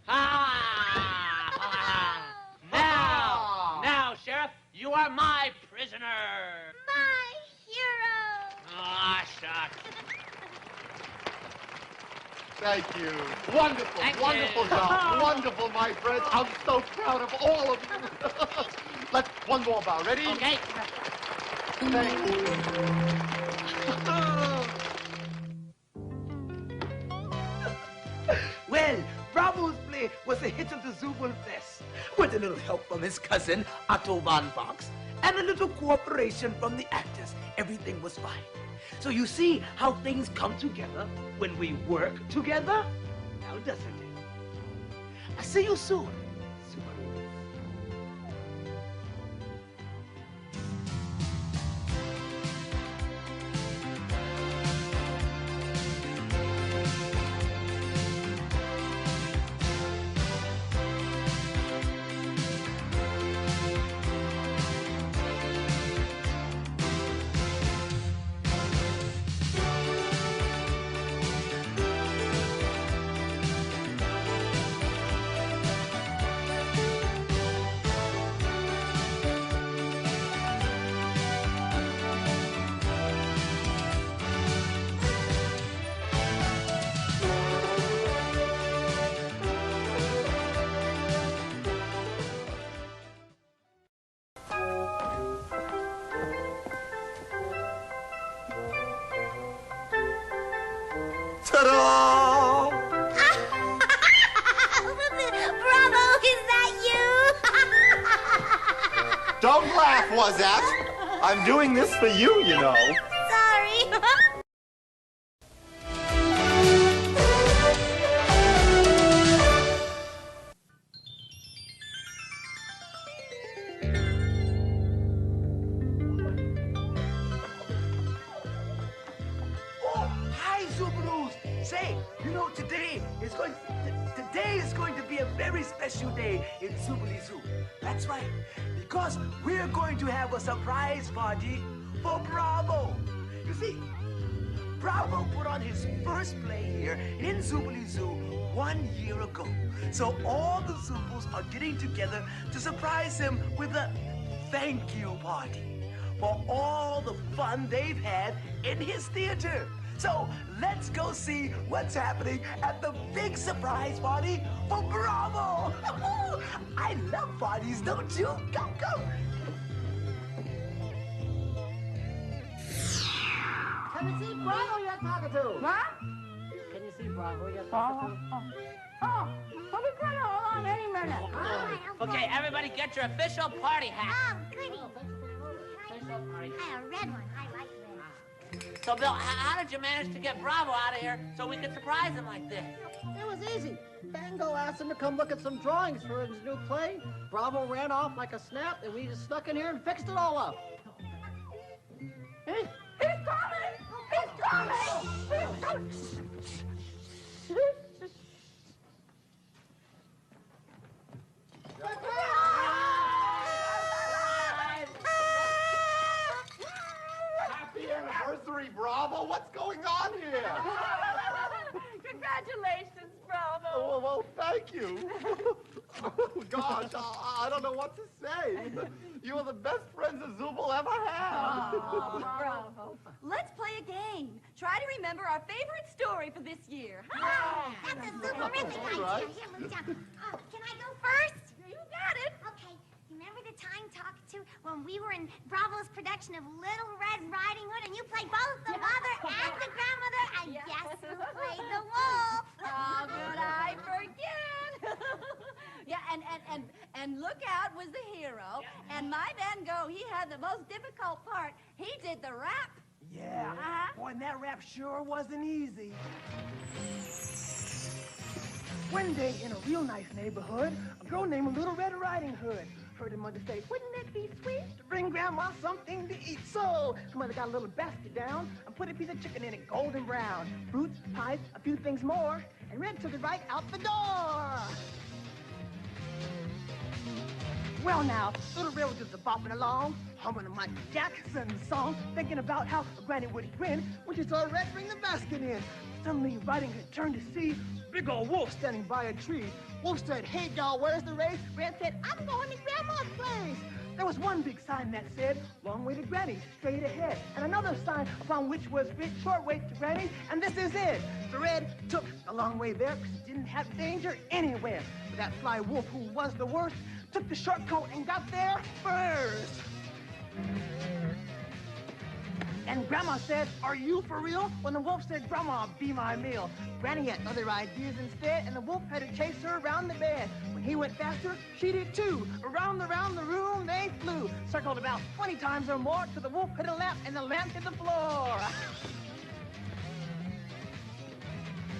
Ha! Now, Sheriff, you are my prisoner.
My hero.
Ah, shucks.
Thank you. Wonderful, wonderful job. Wonderful, my friends. I'm so proud of all of you. Let's one more bow. Ready?
Okay.
Thank you.
Well, Bravo's play was a hit of the Zoobilee Fest, with a little help from his cousin, Otto von Fox, and a little cooperation from the actors. Everything was fine. So you see how things come together when we work together? Now doesn't it? I'll see you soon.
Ta-da!
Bravo, is that you?
Don't laugh, Wazette. I'm doing this for you, you know.
Sorry.
Hi, Zoobilee. Say, you know, today is going to be a very special day in Zoobilee Zoo. That's right, because we're going to have a surprise party for Bravo. You see, Bravo put on his first play here in Zoobilee Zoo 1 year ago. So all the Zoobles are getting together to surprise him with a thank you party for all the fun they've had in his theater. So let's go see what's happening at the big surprise party for Bravo. I love parties, don't you? Go, go.
Can you see Bravo you're talking to?
What? Can you see Bravo you're talking to?
Oh, well, we gotta hold on any minute.
Okay, everybody get your official party hat.
Oh, goody. A red one. I like red.
So, Bill, how did you manage to get Bravo out of here so we could surprise him like this?
It was easy. Bango asked him to come look at some drawings for his new play. Bravo ran off like a snap, and we just snuck in here and fixed it all up.
He's coming! He's coming! He's coming!
Happy anniversary, Bravo! What's going on here?
Congratulations, Bravo!
Oh, well, thank you. Oh, gosh, I don't know what to say. You are the best friends a Zooble ever had.
Oh, Bravo. Let's play a game. Try to remember our favorite story for this year.
That's a super-rific idea.
Right.
Here, move down. Can I go first?
You got it.
Okay. Remember the time talked to when we were in Bravo's production of Little Red Riding Hood and you played both the mother and the grandmother? I guess who played the wolf?
Oh, good, I forget. Yeah, and Lookout was the hero, and my Van Gogh, he had the most difficult part. He did the rap.
Yeah. Boy, and that rap sure wasn't easy. One day in a real nice neighborhood, a girl named Little Red Riding Hood heard her mother say, wouldn't it be sweet to bring Grandma something to eat? So her mother got a little basket down and put a piece of chicken in it, golden brown, fruits, pies, a few things more, and Red took it right out the door. Well now, Little Red was just bopping along, humming a Michael Jackson song, thinking about how Granny would grin when she saw Red bring the basket in. Suddenly, Riding Hood turned to see big old Wolf standing by a tree. Wolf said, hey, y'all, where's the race? Red said, I'm going to Grandma's place. There was one big sign that said, long way to Granny, straight ahead. And another sign upon which was written, short way to Granny, and this is it. So Red took a long way there because he didn't have danger anywhere. But that fly wolf, who was the worst, took the shortcut and got there first. And Grandma said, are you for real? When the wolf said, Grandma, be my meal. Granny had other ideas instead, and the wolf had to chase her around the bed. When he went faster, she did too. Around the room they flew, circled about 20 times or more, till the wolf hit a lamp, and the lamp hit the floor.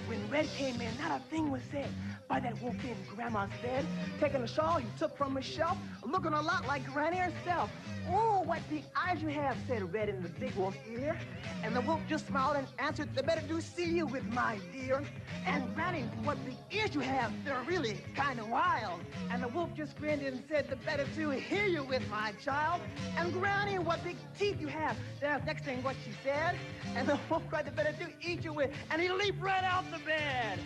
When Red came in, not a thing was said. By that wolf in Grandma's bed, taking a shawl he took from his shelf, looking a lot like Granny herself. Oh, what big eyes you have, said Red in the big wolf's ear. And the wolf just smiled and answered, the better do see you with, my dear. And Granny, what big ears you have, they're really kind of wild. And the wolf just grinned and said, the better to hear you with, my child. And Granny, what big teeth you have. That's next thing what she said. And the wolf cried, the better to eat you with. And he leaped right out the bed.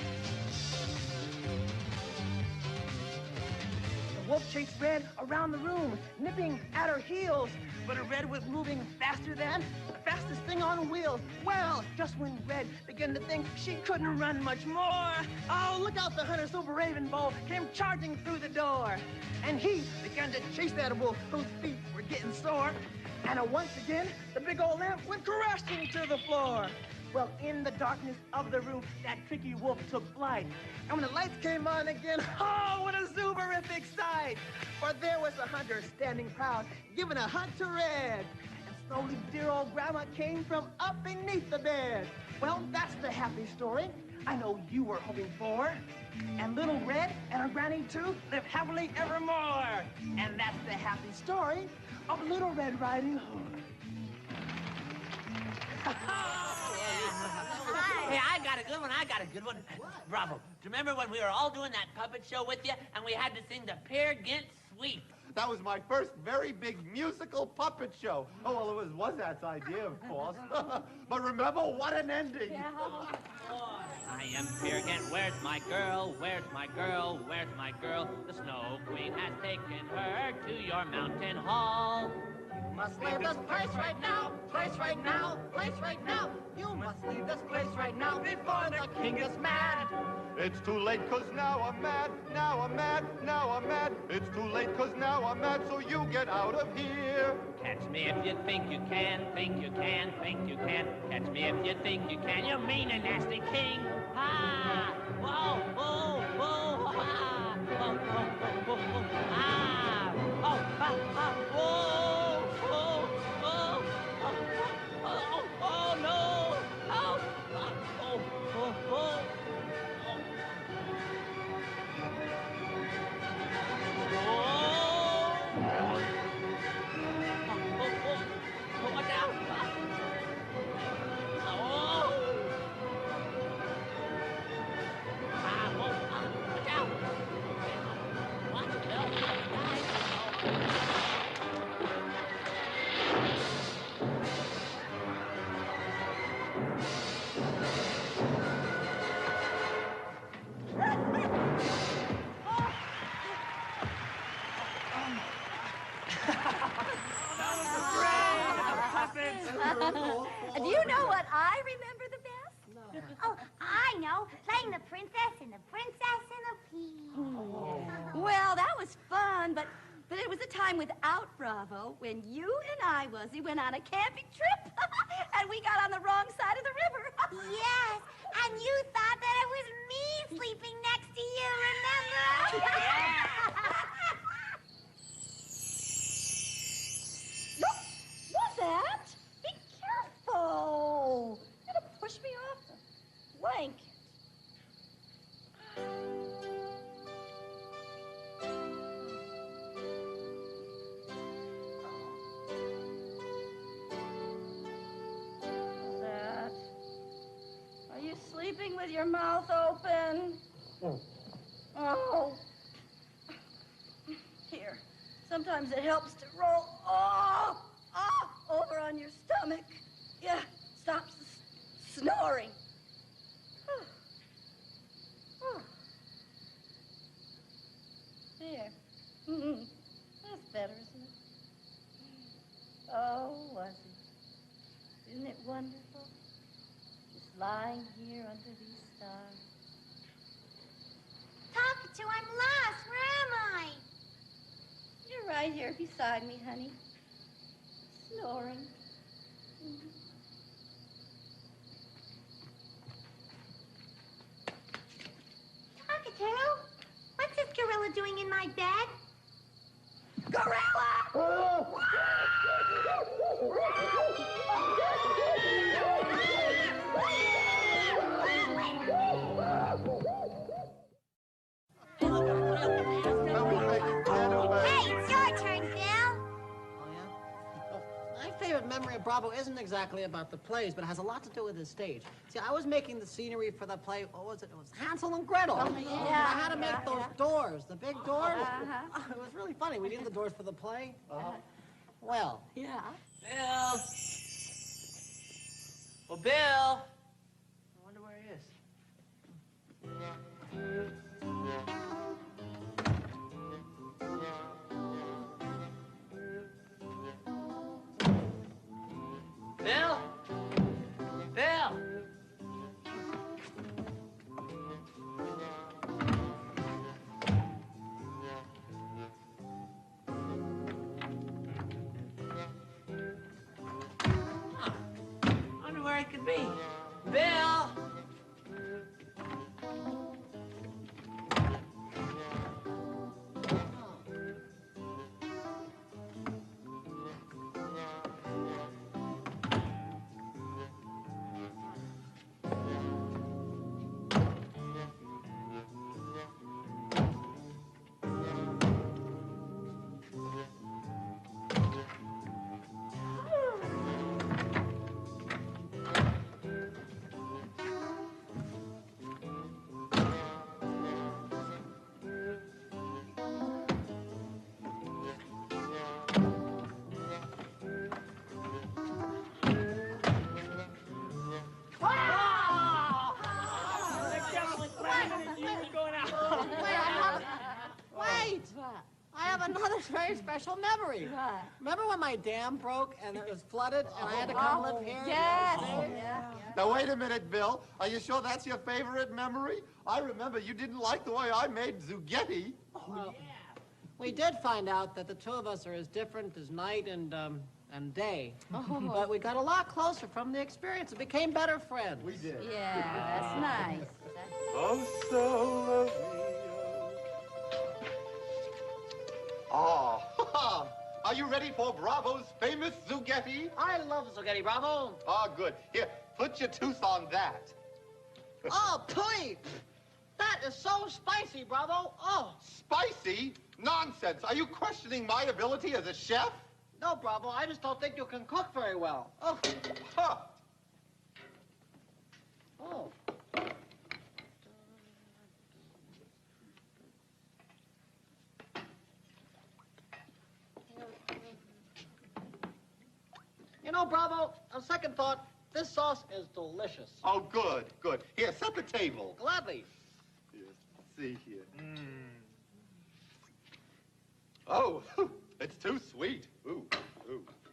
The wolf chased Red around the room, nipping at her heels. But Red was moving faster than the fastest thing on wheels. Well, just when Red began to think she couldn't run much more, oh, look out, the hunter, Silver Raven Bow, came charging through the door. And he began to chase that wolf, whose feet were getting sore. And once again, the big old lamp went crashing to the floor. Well, in the darkness of the room, that tricky wolf took flight. And when the lights came on again, oh, what a zooberific sight! For there was the hunter standing proud, giving a hunt to Red. And slowly dear old Grandma came from up beneath the bed. Well, that's the happy story I know you were hoping for. And Little Red and her Granny, too, live happily evermore. And that's the happy story of Little Red Riding Hood.
Hey, I got a good one. Bravo. Do you remember when we were all doing that puppet show with you and we had to sing the Peer Gynt Sweep?
That was my first very big musical puppet show. Oh, well, it was Wozat's idea, of course. But remember, what an ending.
Yeah. I am Peer Gynt. Where's my girl? Where's my girl? Where's my girl? The Snow Queen has taken her to your mountain hall.
You must leave this place right now, place right now, place right now. You must leave this place right now before the king is mad.
It's too late, 'cause now I'm mad, now I'm mad, now I'm mad. It's too late, 'cause now I'm mad, so you get out of here.
Catch me if you think you can, think you can, think you can. Catch me if you think you can, you mean and nasty king. Ha! Whoa, whoa, whoa, ha! Whoa, whoa, whoa, whoa, whoa, ah! Oh, ha, ha, whoa, whoa, whoa.
I'm the princess and the princess and the pea.
Well, that was fun, but it was a time without Bravo when you and I, Wuzzy, went on a camping trip, and we got on the wrong side of the river.
Yes, and you thought that it was me sleeping next to you, remember?
What's that? Be careful. You're gonna push me off the blanket. Are you sleeping with your mouth open? Oh. Here. Sometimes it helps to roll over on your stomach. Yeah, stops the snoring. There. That's better, isn't it? Oh, Wuzzy. Isn't it wonderful? Just lying here under these stars.
Talkative, I'm lost. Where am I?
You're right here beside me, honey. Snoring.
Talkative, what's this gorilla doing in my bed?
Gorilla!
Hey, it's your turn, Bill.
Oh, yeah? Well, my favorite memory of Bravo isn't exactly about the plays, but it has a lot to do with the stage. See, I was making the scenery for the play, what was it? It was Hansel and Gretel.
Oh,
And I had to make those doors, the big doors. It was really funny. We needed the doors for the play. Well.
Yeah.
Bill! Well, Bill!
I wonder where he is.
Bill! Bill! Wonder where it could be. Bill!
Wait! I have another very special memory. Remember when my dam broke and it was flooded and I had to come live here?
Yes.
Now, wait a minute, Bill. Are you sure that's your favorite memory? I remember you didn't like the way I made Zoobilee.
We did find out that the two of us are as different as night and day. But we got a lot closer from the experience and became better friends.
We did.
Yeah, that's nice.
Oh, so lovely. Oh, are you ready for Bravo's famous Zoobilee?
I love Zoobilee, Bravo.
Oh, good. Here, put your tooth on that.
Oh, pooey! That is so spicy, Bravo. Oh.
Spicy? Nonsense. Are you questioning my ability as a chef?
No, Bravo. I just don't think you can cook very well. Oh.
Huh.
Oh. You know, Bravo, on second thought, this sauce is delicious.
Oh, good, good. Here, set the table.
Gladly.
Here, see here. Oh, it's too sweet. Ooh,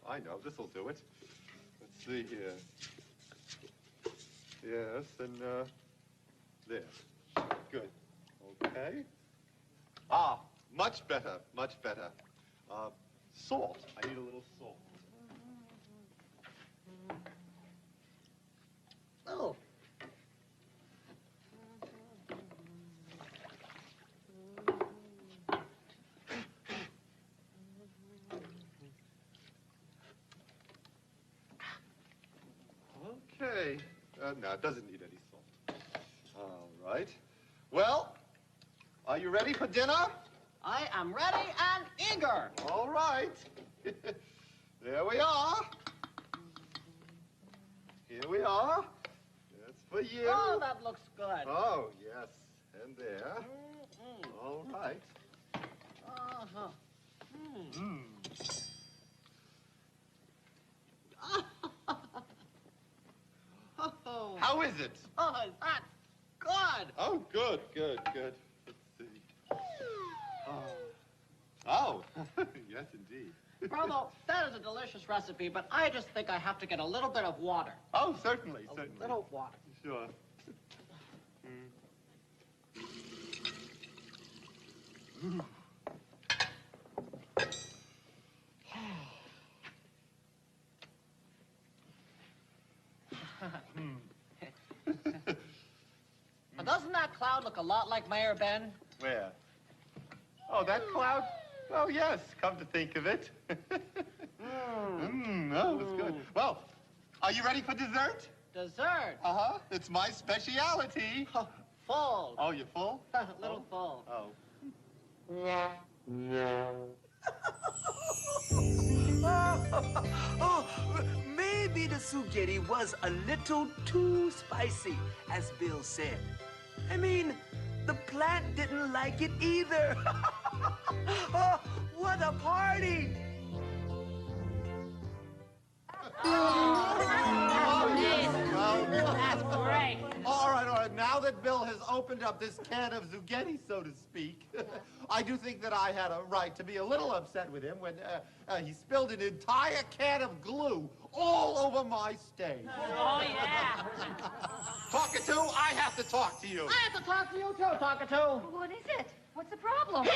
I know. This'll do it. Let's see here. Yes, and, There. Good. Okay. Ah, much better, much better. Salt. I need a little salt.
Oh.
Okay. No, it doesn't need any salt. All right. Well, are you ready for dinner?
I am ready and eager.
All right. There we are. Here we are. That's for you.
Oh, that looks good.
Oh, yes. And there. All right.
Uh-huh.
Mm.
Oh.
How is it?
Oh, that's good.
Oh, good, good, good. Let's see. Oh, yes, indeed.
Bravo, that is a delicious recipe, but I just think I have to get a little bit of water.
Oh, certainly, certainly.
A little water.
Sure.
Now, doesn't that cloud look a lot like Mayor Ben?
Where? Oh, that cloud? Oh, yes, come to think of it. Oh, it's good. Well, are you ready for dessert?
Dessert?
Uh-huh. It's my speciality.
Full.
Oh, you're full?
A little full.
Oh.
Oh, maybe the spaghetti was a little too spicy, as Bill said. I mean, the plant didn't like it either. Oh, what a party!
That's great.
All right. Now that Bill has opened up this can of Zoogetti, so to speak, I do think that I had a right to be a little upset with him when he spilled an entire can of glue all over my stage.
Oh, yeah.
Talkatoo, I have to talk to you.
I have to talk to you too, Talkatoo.
What is it? What's the problem?
He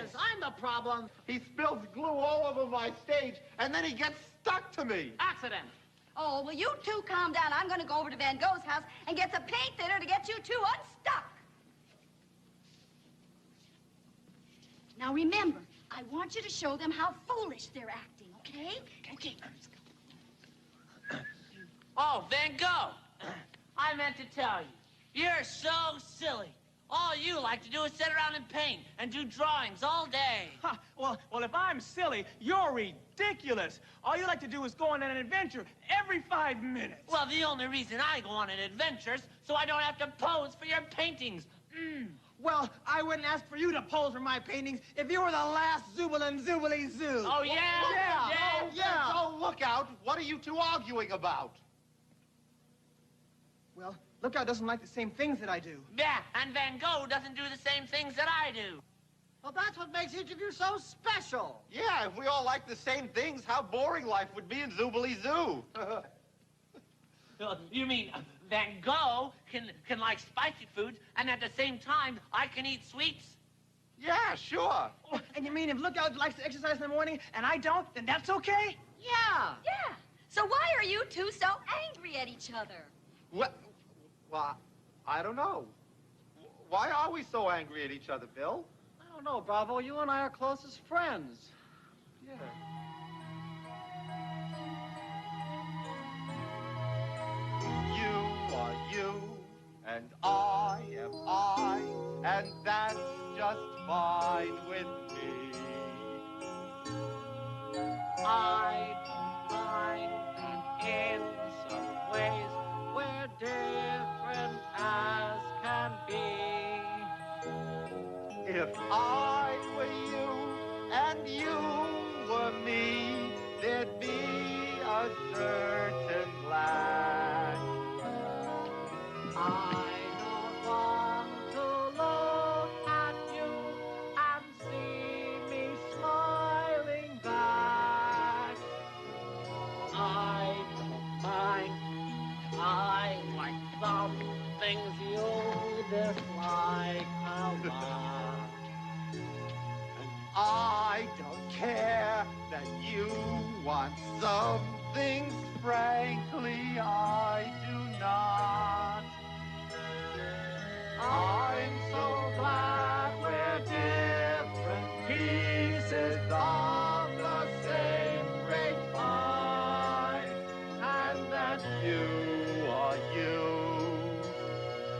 is. I'm the problem.
He spills glue all over my stage, and then he gets stuck to me.
Accident.
Oh, well, you two calm down. I'm going to go over to Van Gogh's house and get some paint thinner to get you two unstuck. Now, remember, I want you to show them how foolish they're acting, okay? Okay, let's go.
Oh, Van Gogh. I meant to tell you, you're so silly. All you like to do is sit around and paint and do drawings all day.
Huh. Well, if I'm silly, you're ridiculous. All you like to do is go on an adventure every 5 minutes.
Well, the only reason I go on adventures so I don't have to pose for your paintings.
Well, I wouldn't ask for you to pose for my paintings if you were the last Zoobilee Zoo.
Oh, yeah?
Yeah.
Oh, look out. What are you two arguing about?
Well, Lookout doesn't like the same things that I do.
Yeah, and Van Gogh doesn't do the same things that I do.
Well, that's what makes each of you so special.
Yeah, if we all like the same things, how boring life would be in Zoobilee Zoo.
You mean Van Gogh can like spicy foods, and at the same time, I can eat sweets?
Yeah, sure.
Oh, and you mean if Lookout likes to exercise in the morning and I don't, then that's okay?
Yeah.
Yeah. So why are you two so angry at each other?
What? Well, I don't know. Why are we so angry at each other, Bill?
I don't know, Bravo. You and I are close as friends.
Yeah. You are you, and I am I, and that's just fine with me.
I find that in some ways we're different as can be.
If I were you and you were me, there'd be a certain lack.
I don't want to look at you and see me smiling back. I don't mind. I like some things you
care that you want some things, frankly, I do not. I'm so glad we're different pieces of the same great pie, and that you are you,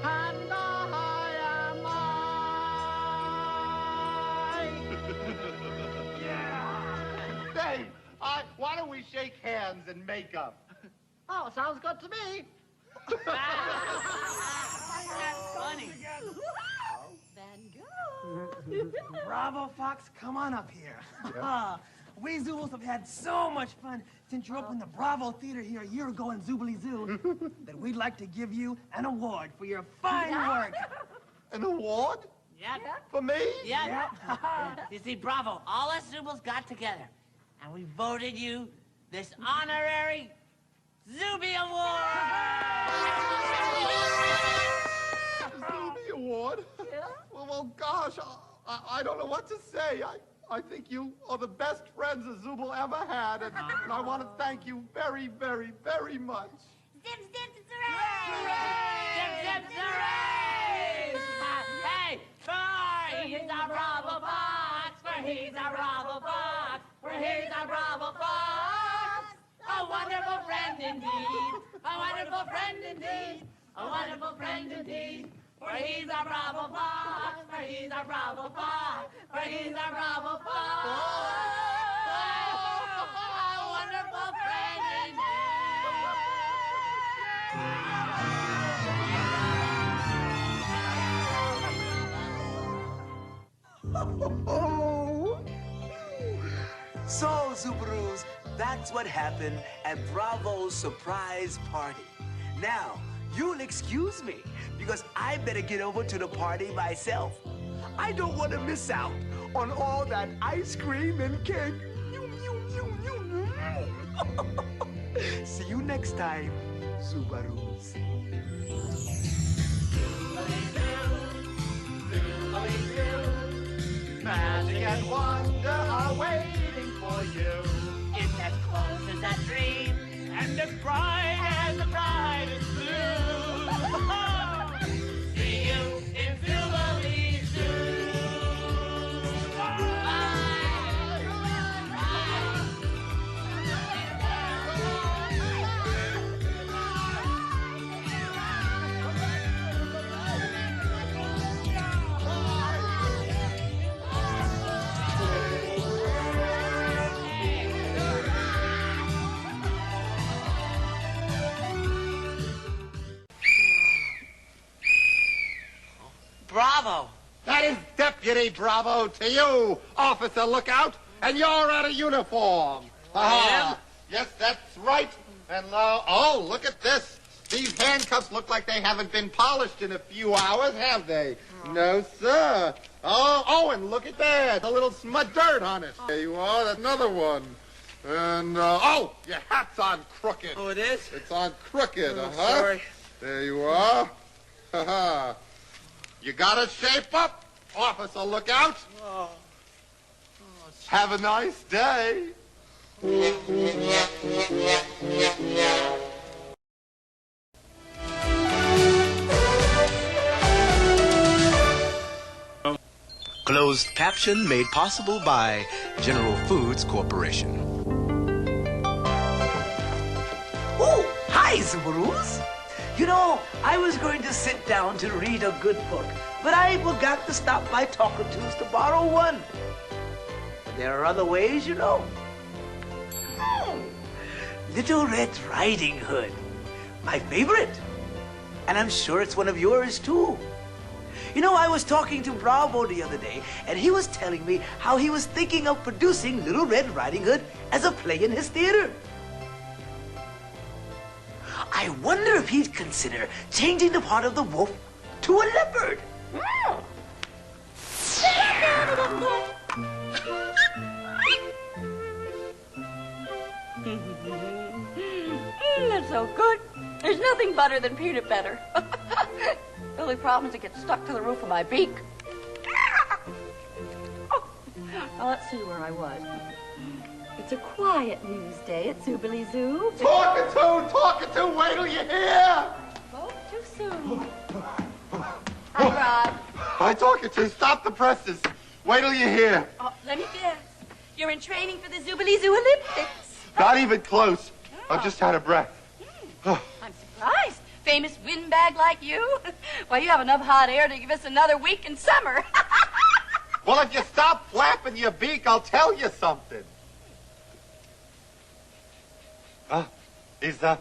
and I am I. Yeah. Hey, why don't we shake hands and make up?
Oh, sounds good to me.
That's funny. Van Gogh.
Bravo, Fox, come on up here. We Zoobles have had so much fun since you opened the Bravo Theater here a year ago in Zoobilee Zoo that we'd like to give you an award for your fine work.
An award?
Yep.
For me?
Yep. You see, Bravo, all us Zoobles got together, and we voted you this honorary Zoobie Award!
Zoobie Award?
Yeah?
Well, gosh, I don't know what to say. I think you are the best friends a Zooble ever had, and I want to thank you very, very, very much.
Zip, zip, hooray!
Zip, zip, hooray! Hey, for he's a Bravo Fox, for he's a Bravo Fox, for he's a Bravo Fox. A wonderful friend indeed, a wonderful friend indeed, a wonderful friend indeed. For he's a Bravo Fox, for he's a Bravo Fox, for he's a Bravo Fox. A wonderful friend
So, Zoobaroos, that's what happened at Bravo's surprise party. Now, you'll excuse me, because I better get over to the party myself. I don't want to miss out on all that ice cream and cake. See you next time, Zoobaroos.
Magic and wonder are waiting for you.
It's as close as that dream, and as bright as the brightest blue. See you in Zoobilee Zoo. Bravo!
That is Deputy Bravo to you, Officer Lookout, and you're out of uniform.
I am?
Yes, that's right. And, oh, look at this. These handcuffs look like they haven't been polished in a few hours, have they? No, sir. Oh, and look at that. A little smut dirt on it. There you are. That's another one. And, oh, your hat's on crooked.
Oh, it is?
It's on crooked,
Sorry.
There you are. Ha-ha. You gotta shape up, Officer Lookout. Have a nice day.
Closed caption made possible by General Foods Corporation.
Oh, hi, Zoobaroos. You know, I was going to sit down to read a good book, but I forgot to stop by Talkatoos to borrow one. But there are other ways, you know. Little Red Riding Hood, my favorite. And I'm sure it's one of yours, too. You know, I was talking to Bravo the other day, and he was telling me how he was thinking of producing Little Red Riding Hood as a play in his theater. I wonder if he'd consider changing the part of the wolf to a leopard.
That's so good. There's nothing better than peanut butter. The only problem is it gets stuck to the roof of my beak. Well, let's see where I was. It's a quiet news day at Zoobilee Zoo.
Talking to, wait till you hear!
Oh, too soon. Hi, Rod.
Hi, talking to, stop the presses. Wait till you hear.
Oh, let me guess. You're in training for the Zoobilee Zoo Olympics.
Not even close. I've just had a breath.
I'm surprised. Famous windbag like you? Why, you have enough hot air to give us another week in summer.
Well, if you stop flapping your beak, I'll tell you something. Is that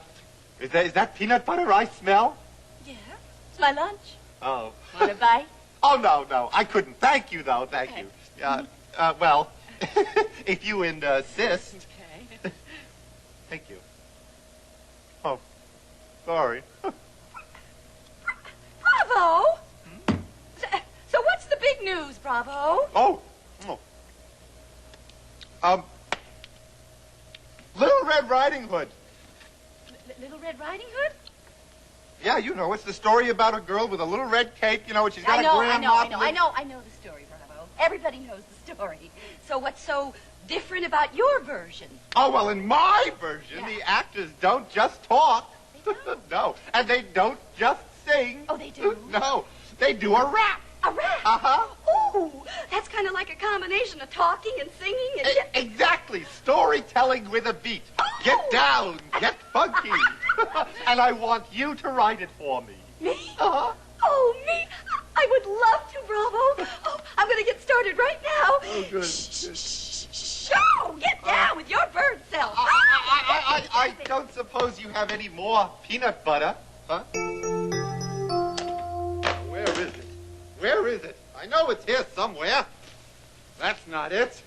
peanut butter I smell?
Yeah, it's my lunch.
Oh.
Want a bite?
Oh, no. I couldn't. Thank you, though. Thank you. Well, if you insist.
Okay.
Thank you. Oh, sorry.
Bravo! So what's the big news, Bravo?
Oh. Little Red Riding Hood.
Little Red Riding Hood?
Yeah, you know, it's the story about a girl with a little red cape, you know, and she's got
I know
a
the story, Bravo. Everybody knows the story. So what's so different about your version?
Oh, well, in my version, the actors don't just talk.
They don't.
No, and they don't just sing.
Oh, they do?
No, they do a rap.
A rap?
Uh-huh.
Ooh, that's kind of like a combination of talking and singing and...
Exactly. Storytelling with a beat. Oh. Get down. Get funky. And I want you to write it for me.
Me?
Uh-huh.
Oh, me? I would love to, Bravo. Oh, I'm going to get started right now.
Oh, good.
Shh. Oh, get down with your bird self.
I don't suppose you have any more peanut butter, huh? Where is it? I know it's here somewhere. That's not it.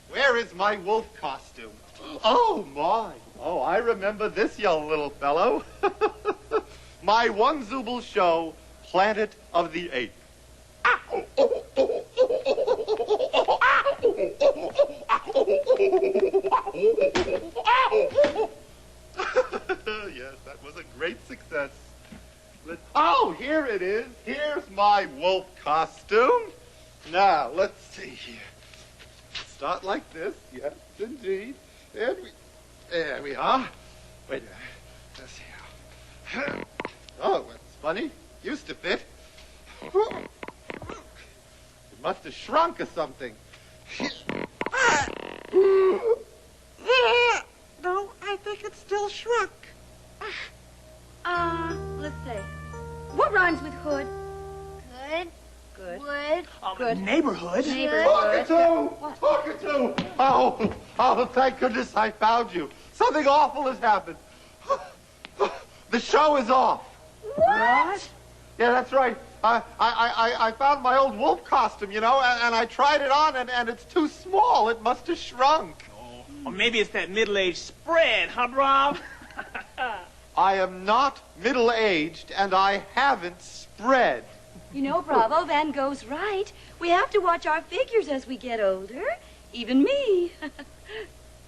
Where is my wolf costume? Oh, my. Oh, I remember this young little fellow. My one Zooble show, Planet of the Apes. Yes, that was a great success. Oh, here it is. Here's my wolf costume. Now, let's see here. Start like this. Yes, indeed. There we are. Wait a minute. Let's see how. Oh, that's funny. Used to fit. It must have shrunk or something.
No, I think it's still shrunk.
Let's see. What rhymes with hood?
Good.
Good.
Wood.
Good.
Neighborhood.
Talking to. Oh, thank goodness I found you. Something awful has happened. The show is off.
What?
Yeah, that's right. I found my old wolf costume, you know, and I tried it on, and it's too small. It must have shrunk.
Oh, or maybe it's that middle-aged spread, huh, Rob?
I am not middle-aged, and I haven't spread.
You know, Bravo, Van Gogh's right. We have to watch our figures as we get older. Even me.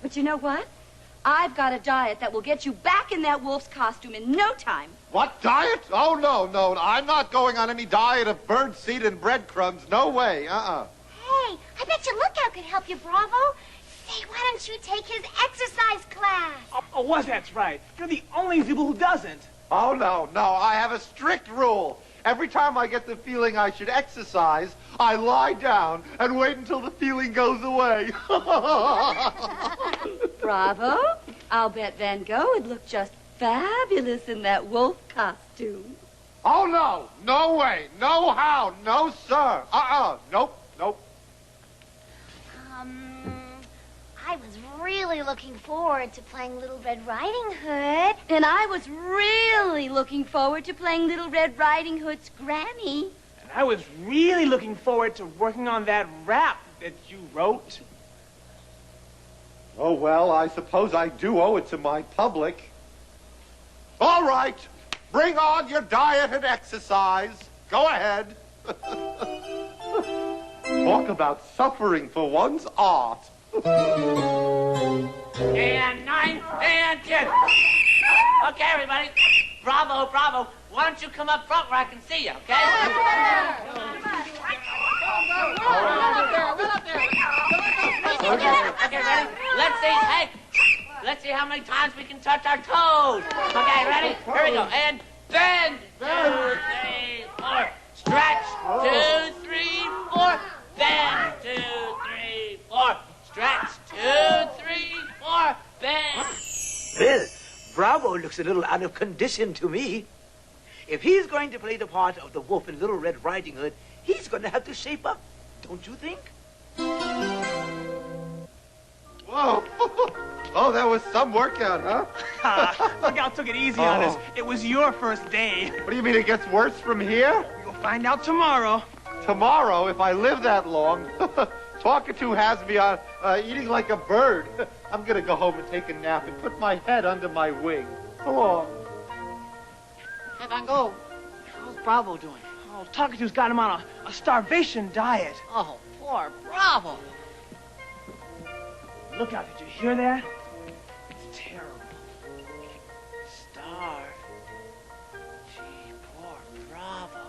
But you know what? I've got a diet that will get you back in that wolf's costume in no time.
What diet? Oh, no. I'm not going on any diet of birdseed and breadcrumbs. No way.
Hey, I bet your lookout could help you, Bravo. Say, why don't you take his exercise class?
Oh, that's right. You're the only Zooble who doesn't.
Oh, no. I have a strict rule. Every time I get the feeling I should exercise, I lie down and wait until the feeling goes away.
Bravo. I'll bet Van Gogh would look just fabulous in that wolf costume.
Oh, no. No way. No how. No, sir. Nope.
I was really looking forward to playing Little Red Riding Hood.
And I was really looking forward to playing Little Red Riding Hood's Granny.
And I was really looking forward to working on that rap that you wrote.
Oh, well, I suppose I do owe it to my public. All right. Bring on your diet and exercise. Go ahead. Talk about suffering for one's art.
And 9 and 10. Okay, everybody. Bravo. Why don't you come up front where I can see you, okay?
Run up there.
Let's see, hey, let's see how many times we can touch our toes. Okay, ready? Here we go. And bend. 2, 3, 4. Stretch. 2, 3, 4. Bend. 2, 3, 4. Stretch. 2, 3, 4. Bend.
Well, Bravo looks a little out of condition to me. If he's going to play the part of the wolf in Little Red Riding Hood, he's going to have to shape up, don't you think?
Whoa. Oh, that was some workout, huh?
Look out, took it easy on us. It was your first day.
What do you mean it gets worse from here?
You'll find out tomorrow.
Tomorrow, if I live that long. Talkatoo has me on eating like a bird. I'm gonna go home and take a nap and put my head under my wing. So long.
Hey, Van Gogh, how's Bravo doing?
Oh, Talkatoo's got him on a starvation diet.
Oh, poor Bravo.
Look out, did you hear that? It's terrible.
Starve. Gee, poor Bravo.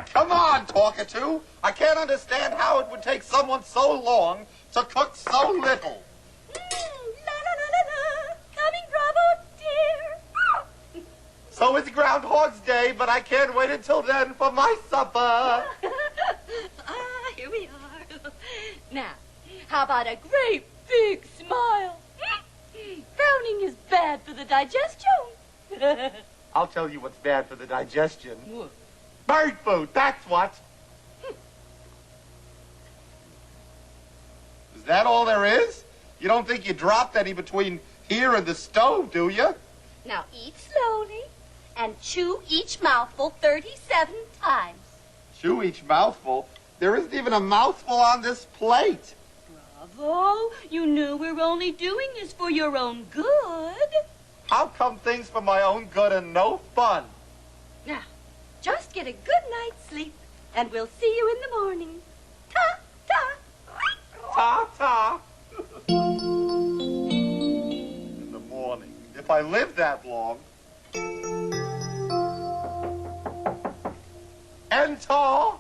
Come on, Talkatoo. I can't understand how it would take someone so long to cook so little.
La la la la la. Coming, Bravo, dear.
So it's Groundhog's Day, but I can't wait until then for my supper.
Here we are. Now, how about a great big smile? Frowning is bad for the digestion.
I'll tell you what's bad for the digestion. Bird food, that's what. Is that all there is? You don't think you dropped any between here and the stove, do you?
Now eat slowly and chew each mouthful 37 times.
Chew each mouthful? There isn't even a mouthful on this plate.
Bravo, you knew we were only doing this for your own good.
How come things for my own good are no fun?
Now, just get a good night's sleep, and we'll see you in the morning. Ta-ta!
Ta-ta! In the morning. If I live that long. Enter!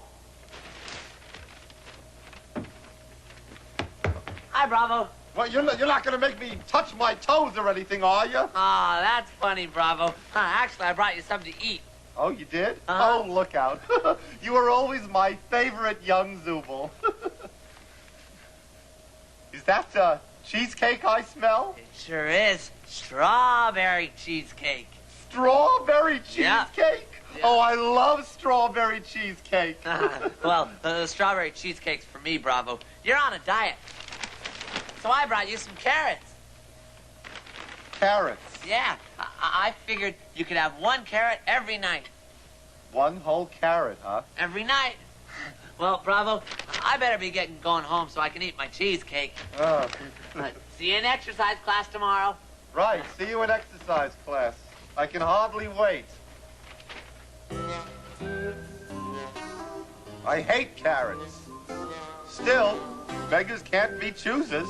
Hi, Bravo.
Well, you're not going to make me touch my toes or anything, are you?
Aw, that's funny, Bravo. Actually, I brought you something to eat.
Oh, you did?
Uh-huh.
Oh, look out. You are always my favorite young Zooble. Is that cheesecake I smell?
It sure is. Strawberry cheesecake.
Strawberry cheesecake?
Yeah.
Oh, I love strawberry cheesecake.
Well, the strawberry cheesecake's for me, Bravo. You're on a diet. So I brought you some carrots.
Carrots?
Yeah, I figured you could have 1 carrot every night.
1 whole carrot, huh?
Every night. Well, Bravo, I better be going home so I can eat my cheesecake.
Oh.
See you in exercise class tomorrow.
Right, see you in exercise class. I can hardly wait. I hate carrots. Still, beggars can't be choosers.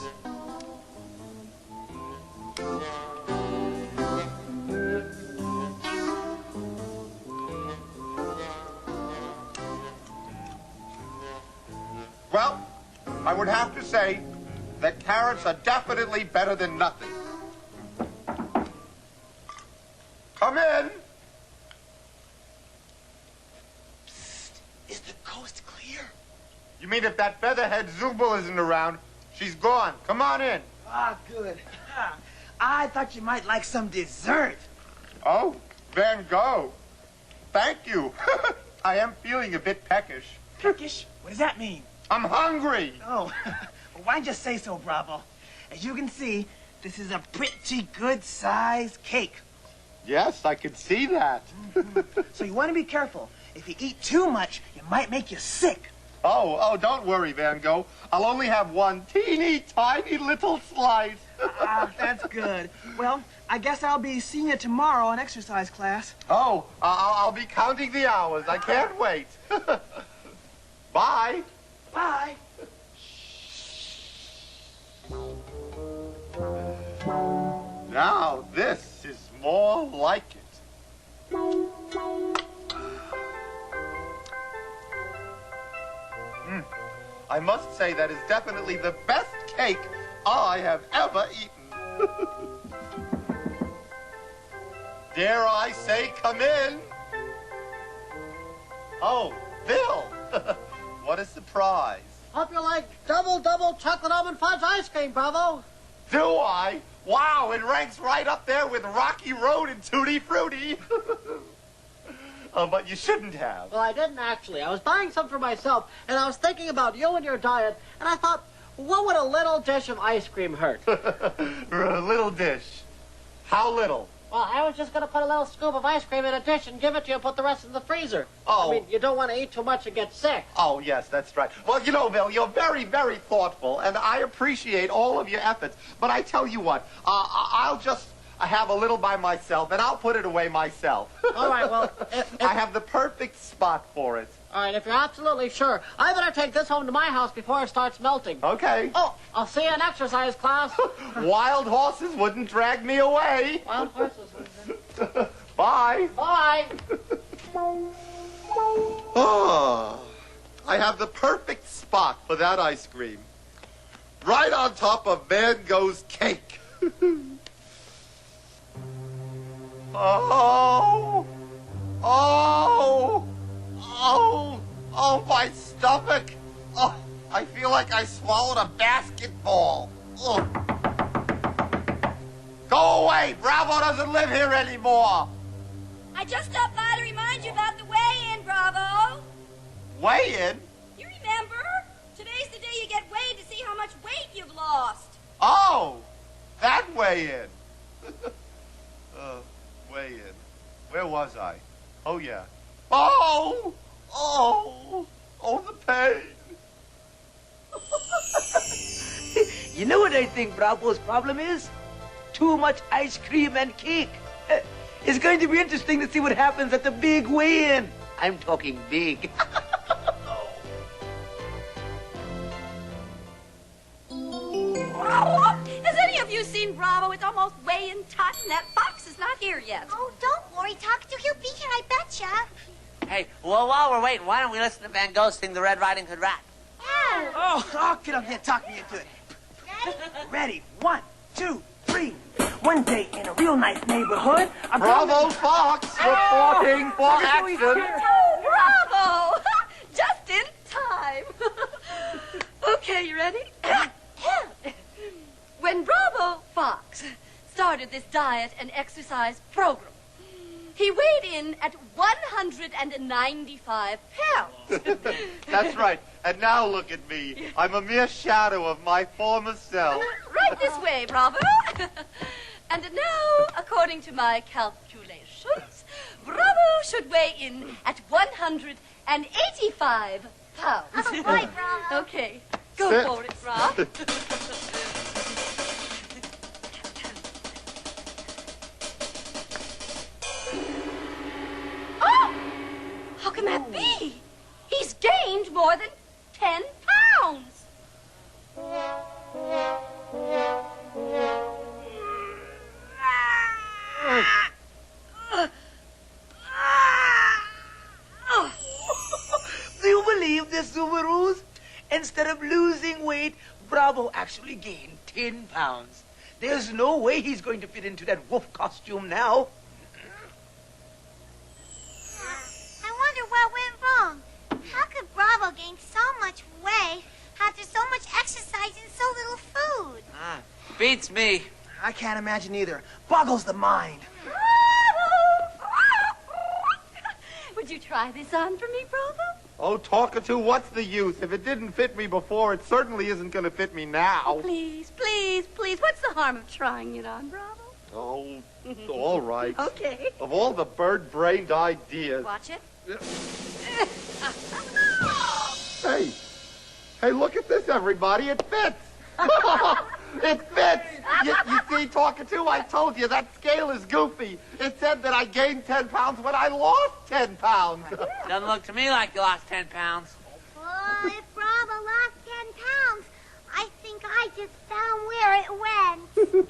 Well, I would have to say that carrots are definitely better than nothing. Come in. Psst. Is the coast clear? You mean if that featherhead Zooble isn't around, she's gone. Come on in.
Ah, good. I thought you might like some dessert.
Oh, Van Gogh. Thank you. I am feeling a bit peckish.
Peckish? What does that mean?
I'm hungry.
Oh, well, why don't you say so, Bravo? As you can see, this is a pretty good-sized cake.
Yes, I can see that.
So you want to be careful. If you eat too much, it might make you sick.
Oh, don't worry, Van Gogh. I'll only have 1 teeny tiny little slice.
That's good. Well, I guess I'll be seeing you tomorrow in exercise class.
Oh, I'll be counting the hours. I can't wait. Bye.
Bye.
Now, this is more like it. I must say that is definitely the best cake I have ever eaten. Dare I say, come in? Oh, Bill! What a surprise.
Hope you like double chocolate almond fudge ice cream, Bravo.
Do I? Wow, it ranks right up there with Rocky Road and Tutti Frutti. But you shouldn't have.
Well, I didn't actually. I was buying some for myself, and I was thinking about you and your diet, and I thought, what would a little dish of ice cream hurt?
A little dish. How little?
Well, I was just going to put a little scoop of ice cream in a dish and give it to you and put the rest in the freezer.
Oh.
I mean, you don't want to eat too much and get sick.
Oh, yes, that's right. Well, you know, Bill, you're very, very thoughtful, and I appreciate all of your efforts. But I tell you what, I'll just have a little by myself, and I'll put it away myself.
All right, well,
I have the perfect spot for it.
All right, if you're absolutely sure, I better take this home to my house before it starts melting.
Okay.
Oh, I'll see you in exercise class.
Wild horses wouldn't drag me away.
Wild horses.
Bye.
Bye.
Oh, I have the perfect spot for that ice cream. Right on top of Mango's cake. Oh, my stomach. Oh, I feel like I swallowed a basketball. Oh. Go away. Bravo doesn't live here anymore.
I just stopped by to remind you about the weigh-in, Bravo.
Weigh-in?
You remember? Today's the day you get weighed to see how much weight you've lost.
Oh, that weigh-in. Weigh-in. Where was I? Oh, yeah. Oh, the pain.
You know what I think Bravo's problem is? Too much ice cream and cake. It's going to be interesting to see what happens at the big weigh-in. I'm talking big.
Has any of you seen Bravo? It's almost weighing time. That fox is not here yet.
Oh, don't worry, Talkatoo. He'll be here, I betcha.
Hey, well, while we're waiting, why don't we listen to Van Gogh sing the Red Riding Hood Rap?
Yeah.
Oh, get up here. Talk me into it. Ready? 1, 2, 3. One day in a real nice neighborhood.
Bravo Fox reporting for action.
Oh, Bravo! Just in time. Okay, you ready? When Bravo Fox started this diet and exercise program, he weighed in at 195 pounds.
That's right. And now look at me. I'm a mere shadow of my former self.
Right this way, Bravo. And now, according to my calculations, Bravo should weigh in at 185 pounds.
All right, Bravo.
Okay, go for it, Rob. Oh! How can that be? He's gained more than 10 pounds.
Do you believe this, Zoobilee? Instead of losing weight, Bravo actually gained 10 pounds. There's no way he's going to fit into that wolf costume now.
I wonder what went wrong. How could Bravo gain so much weight after so much exercise and so little food?
Beats me.
I can't imagine either. Boggles the mind.
Would you try this on for me, Bravo?
Oh, Talkatoo, what's the use? If it didn't fit me before, it certainly isn't going to fit me now.
Please, please, please. What's the harm of trying it on, Bravo?
Oh, all right.
Okay.
Of all the bird-brained ideas.
Watch it.
Hey, look at this, everybody. It fits. It fits. You see, Talkatoo, I told you that scale is goofy. It said that I gained 10 pounds when I lost 10 pounds.
Doesn't look to me like you lost 10 pounds.
Well, if Bravo lost 10 pounds, I think I just found where it went.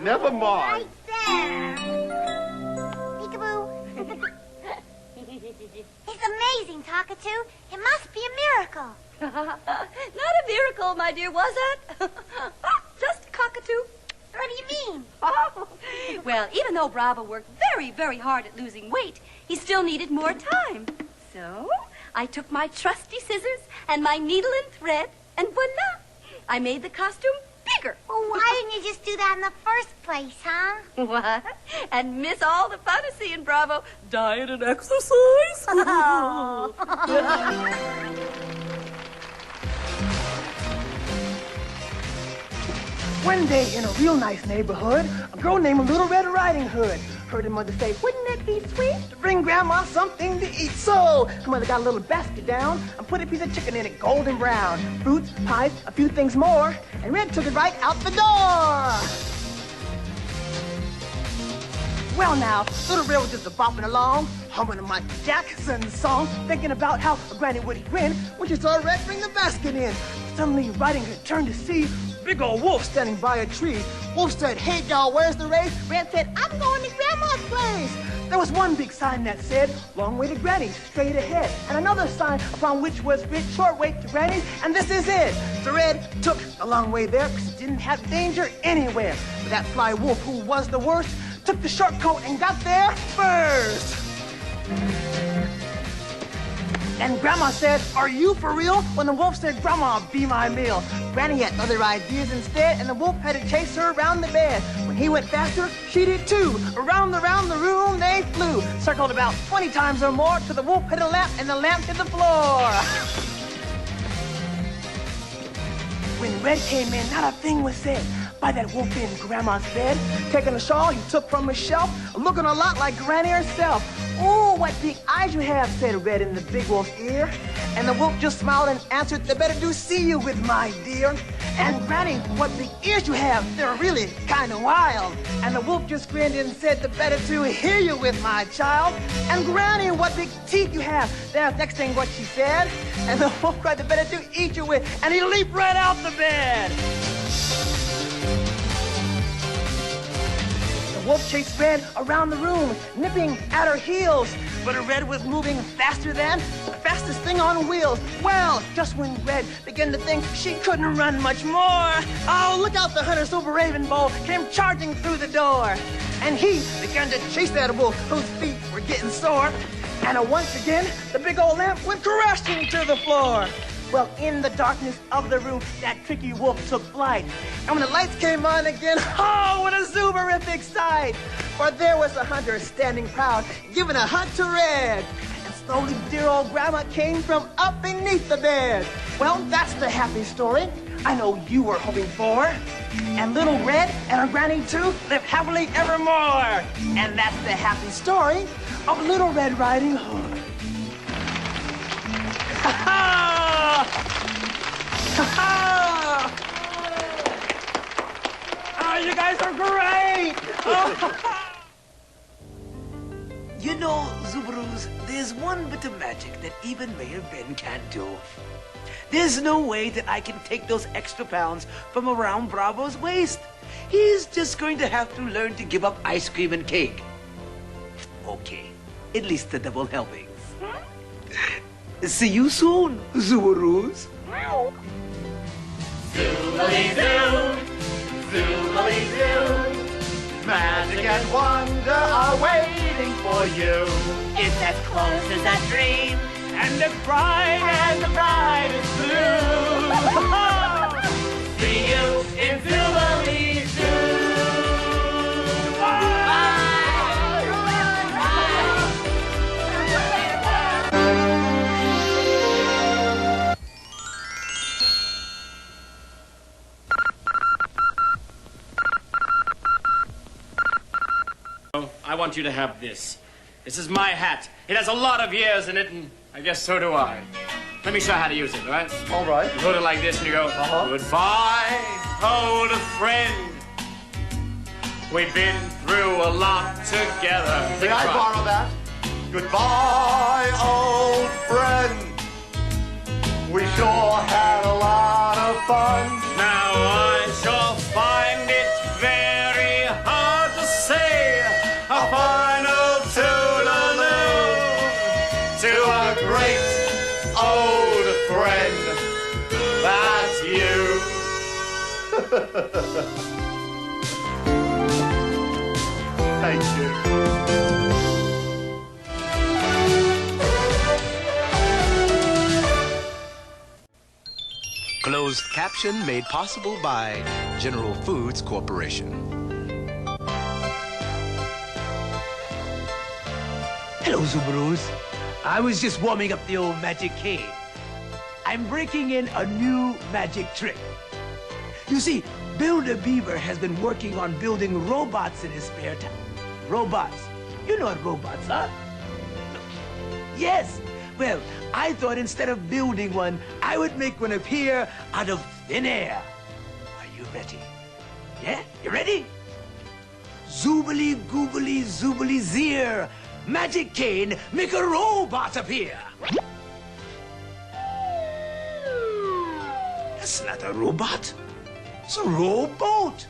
Never mind.
Right there. Peekaboo. It's amazing. flying cockatoo. It must be a miracle.
Not a miracle, my dear, was it? Just a cockatoo.
What do you mean?
Oh. Well, even though Bravo worked very, very hard at losing weight, he still needed more time. So I took my trusty scissors and my needle and thread, and voila! I made the costume bigger.
Well, why didn't you just do that in the first place, huh?
What? And miss all the fun of seeing Bravo diet and exercise?
Oh.
One day in a real nice neighborhood, a girl named Little Red Riding Hood heard her mother say, "Wouldn't it be sweet to bring Grandma something to eat?" So her mother got a little basket down and put a piece of chicken in it, golden brown, fruits, pies, a few things more, and Red took it right out the door. Well now, Little Red was just bopping along, humming a Michael Jackson song, thinking about how Granny would grin when she saw Red bring the basket in. Suddenly, Riding Hood turned to see a big old wolf standing by a tree. Wolf said, "Hey, y'all, where's the race?" Red said, "I'm going to Grandma's place." There was one big sign that said, "Long way to Granny's, straight ahead," and another sign upon which was written, "Short way to Granny's, and this is it." So Red took the long way there because he didn't have danger anywhere. But that fly wolf, who was the worst, took the short coat and got there first. And Grandma said, "Are you for real?" When the wolf said, "Grandma, be my meal." Granny had other ideas instead, and the wolf had to chase her around the bed. When he went faster, she did too. Around the room they flew, circled about 20 times or more, till the wolf hit a lamp and the lamp hit the floor. When Red came in, not a thing was said. By that wolf in Grandma's bed, taking a shawl he took from a shelf, looking a lot like Granny herself. "Ooh, what big eyes you have," said Red in the big wolf's ear. And the wolf just smiled and answered, "They better do see you with, my dear." And Granny, "What big ears you have, they're really kind of wild." And the wolf just grinned and said, "The better to hear you with, my child." And Granny, "What big teeth you have." That's next thing what she said. And the wolf cried, "The better to eat you with." And he leaped right out the bed. The wolf chased Red around the room, nipping at her heels. But Red was moving faster than the fastest thing on wheels. Well, just when Red began to think she couldn't run much more, oh, look out, the hunter Silver Raven Bow came charging through the door. And he began to chase that wolf, whose feet were getting sore. And once again, the big old lamp went crashing to the floor. Well, in the darkness of the room, that tricky wolf took flight. And when the lights came on again, oh, what a zooberific sight! For there was the hunter standing proud, giving a hunt to Red. And slowly dear old Grandma came from up beneath the bed. Well, that's the happy story I know you were hoping for. And little Red and her Granny too live happily evermore. And that's the happy story of Little Red Riding Hood. Ha-ha! Ha-ha! Oh, you guys are great!
You know, Zoobilees, there's one bit of magic that even Mayor Ben can't do. There's no way that I can take those extra pounds from around Bravo's waist. He's just going to have to learn to give up ice cream and cake. Okay, at least the double helpings. See you soon, Zoobilees.
Zoobilee Zoo, Zoobilee Zoo. Magic and wonder are waiting for you.
It's as close as a dream,
And it's bright and the bride is blue.
see you in Zoobilee Zoo.
I want you to have this. This is my hat. It has a lot of years in it, and I guess so do I. Let me show you how to use it, all right?
All right.
You hold it like this, and you go, Goodbye, old friend. We've been through a lot together.
May I borrow that? Goodbye, old friend. We sure had a lot of fun.
Now I shall find it very hard to say a final toodaloo to a great
old friend, that's you. Thank you.
Closed caption made possible by General Foods Corporation.
Hello, Zoobilees. I was just warming up the old magic cane. I'm breaking in a new magic trick. You see, Builder Beaver has been working on building robots in his spare time. Robots. You know what robots are? Yes. Well, I thought instead of building one, I would make one appear out of thin air. Are you ready? Yeah? You ready? Zoobilee Goobily Zoobilee Zeer. Magic cane, make a robot appear. That's not a robot. It's a rowboat.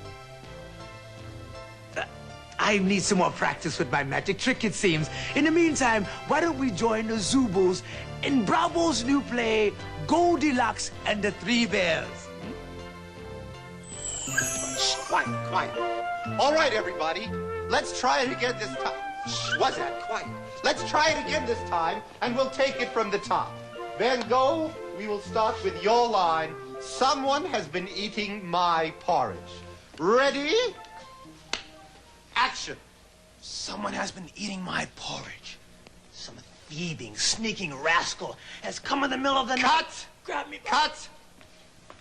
I need some more practice with my magic trick, it seems. In the meantime, why don't we join the Zoobles in Bravo's new play, Goldilocks and the Three Bears?
Shh, quiet, quiet. All right, everybody. Let's try it again this time. Shh, what's that? Quiet. Let's try it again this time, and we'll take it from the top. Van Gogh, we will start with your line. Someone has been eating my porridge. Ready? Action.
Someone has been eating my porridge. Some thieving, sneaking rascal has come in the middle of the night.
Cut!
Grab me.
Cut!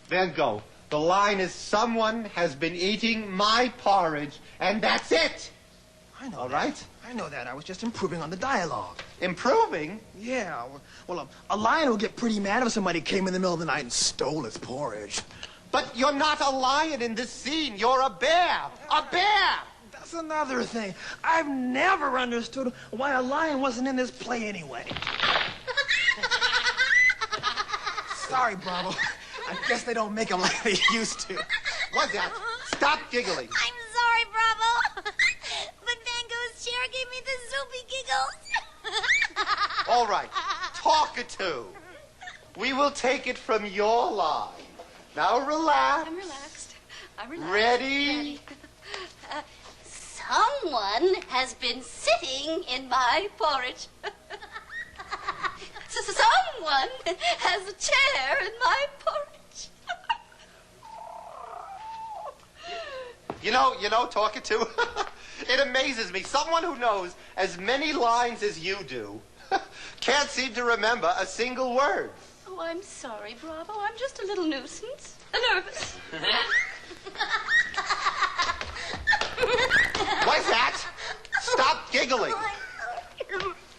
Van Gogh, the line is someone has been eating my porridge, and that's it.
I know
All
that.
right?
I know that. I was just improving on the dialogue.
Improving?
Yeah. Well, a lion would get pretty mad if somebody came in the middle of the night and stole his porridge.
But you're not a lion in this scene. You're a bear. A bear!
That's another thing. I've never understood why a lion wasn't in this play anyway. Sorry, Bravo. I guess they don't make them like they used to.
What's that? Stop giggling.
I'm sorry, Bravo. But Van Gogh's chair gave me the Zoopy giggles.
All right. Talkative. We will take it from your line. Now relax.
I'm relaxed. I'm relaxed.
Ready?
Someone has been sitting in my porridge. Someone has a chair in my porridge.
You know, talkative. It amazes me. Someone who knows as many lines as you do can't seem to remember a single word.
Oh, I'm sorry, Bravo. I'm just a little nuisance. Nervous.
What's that? Stop giggling.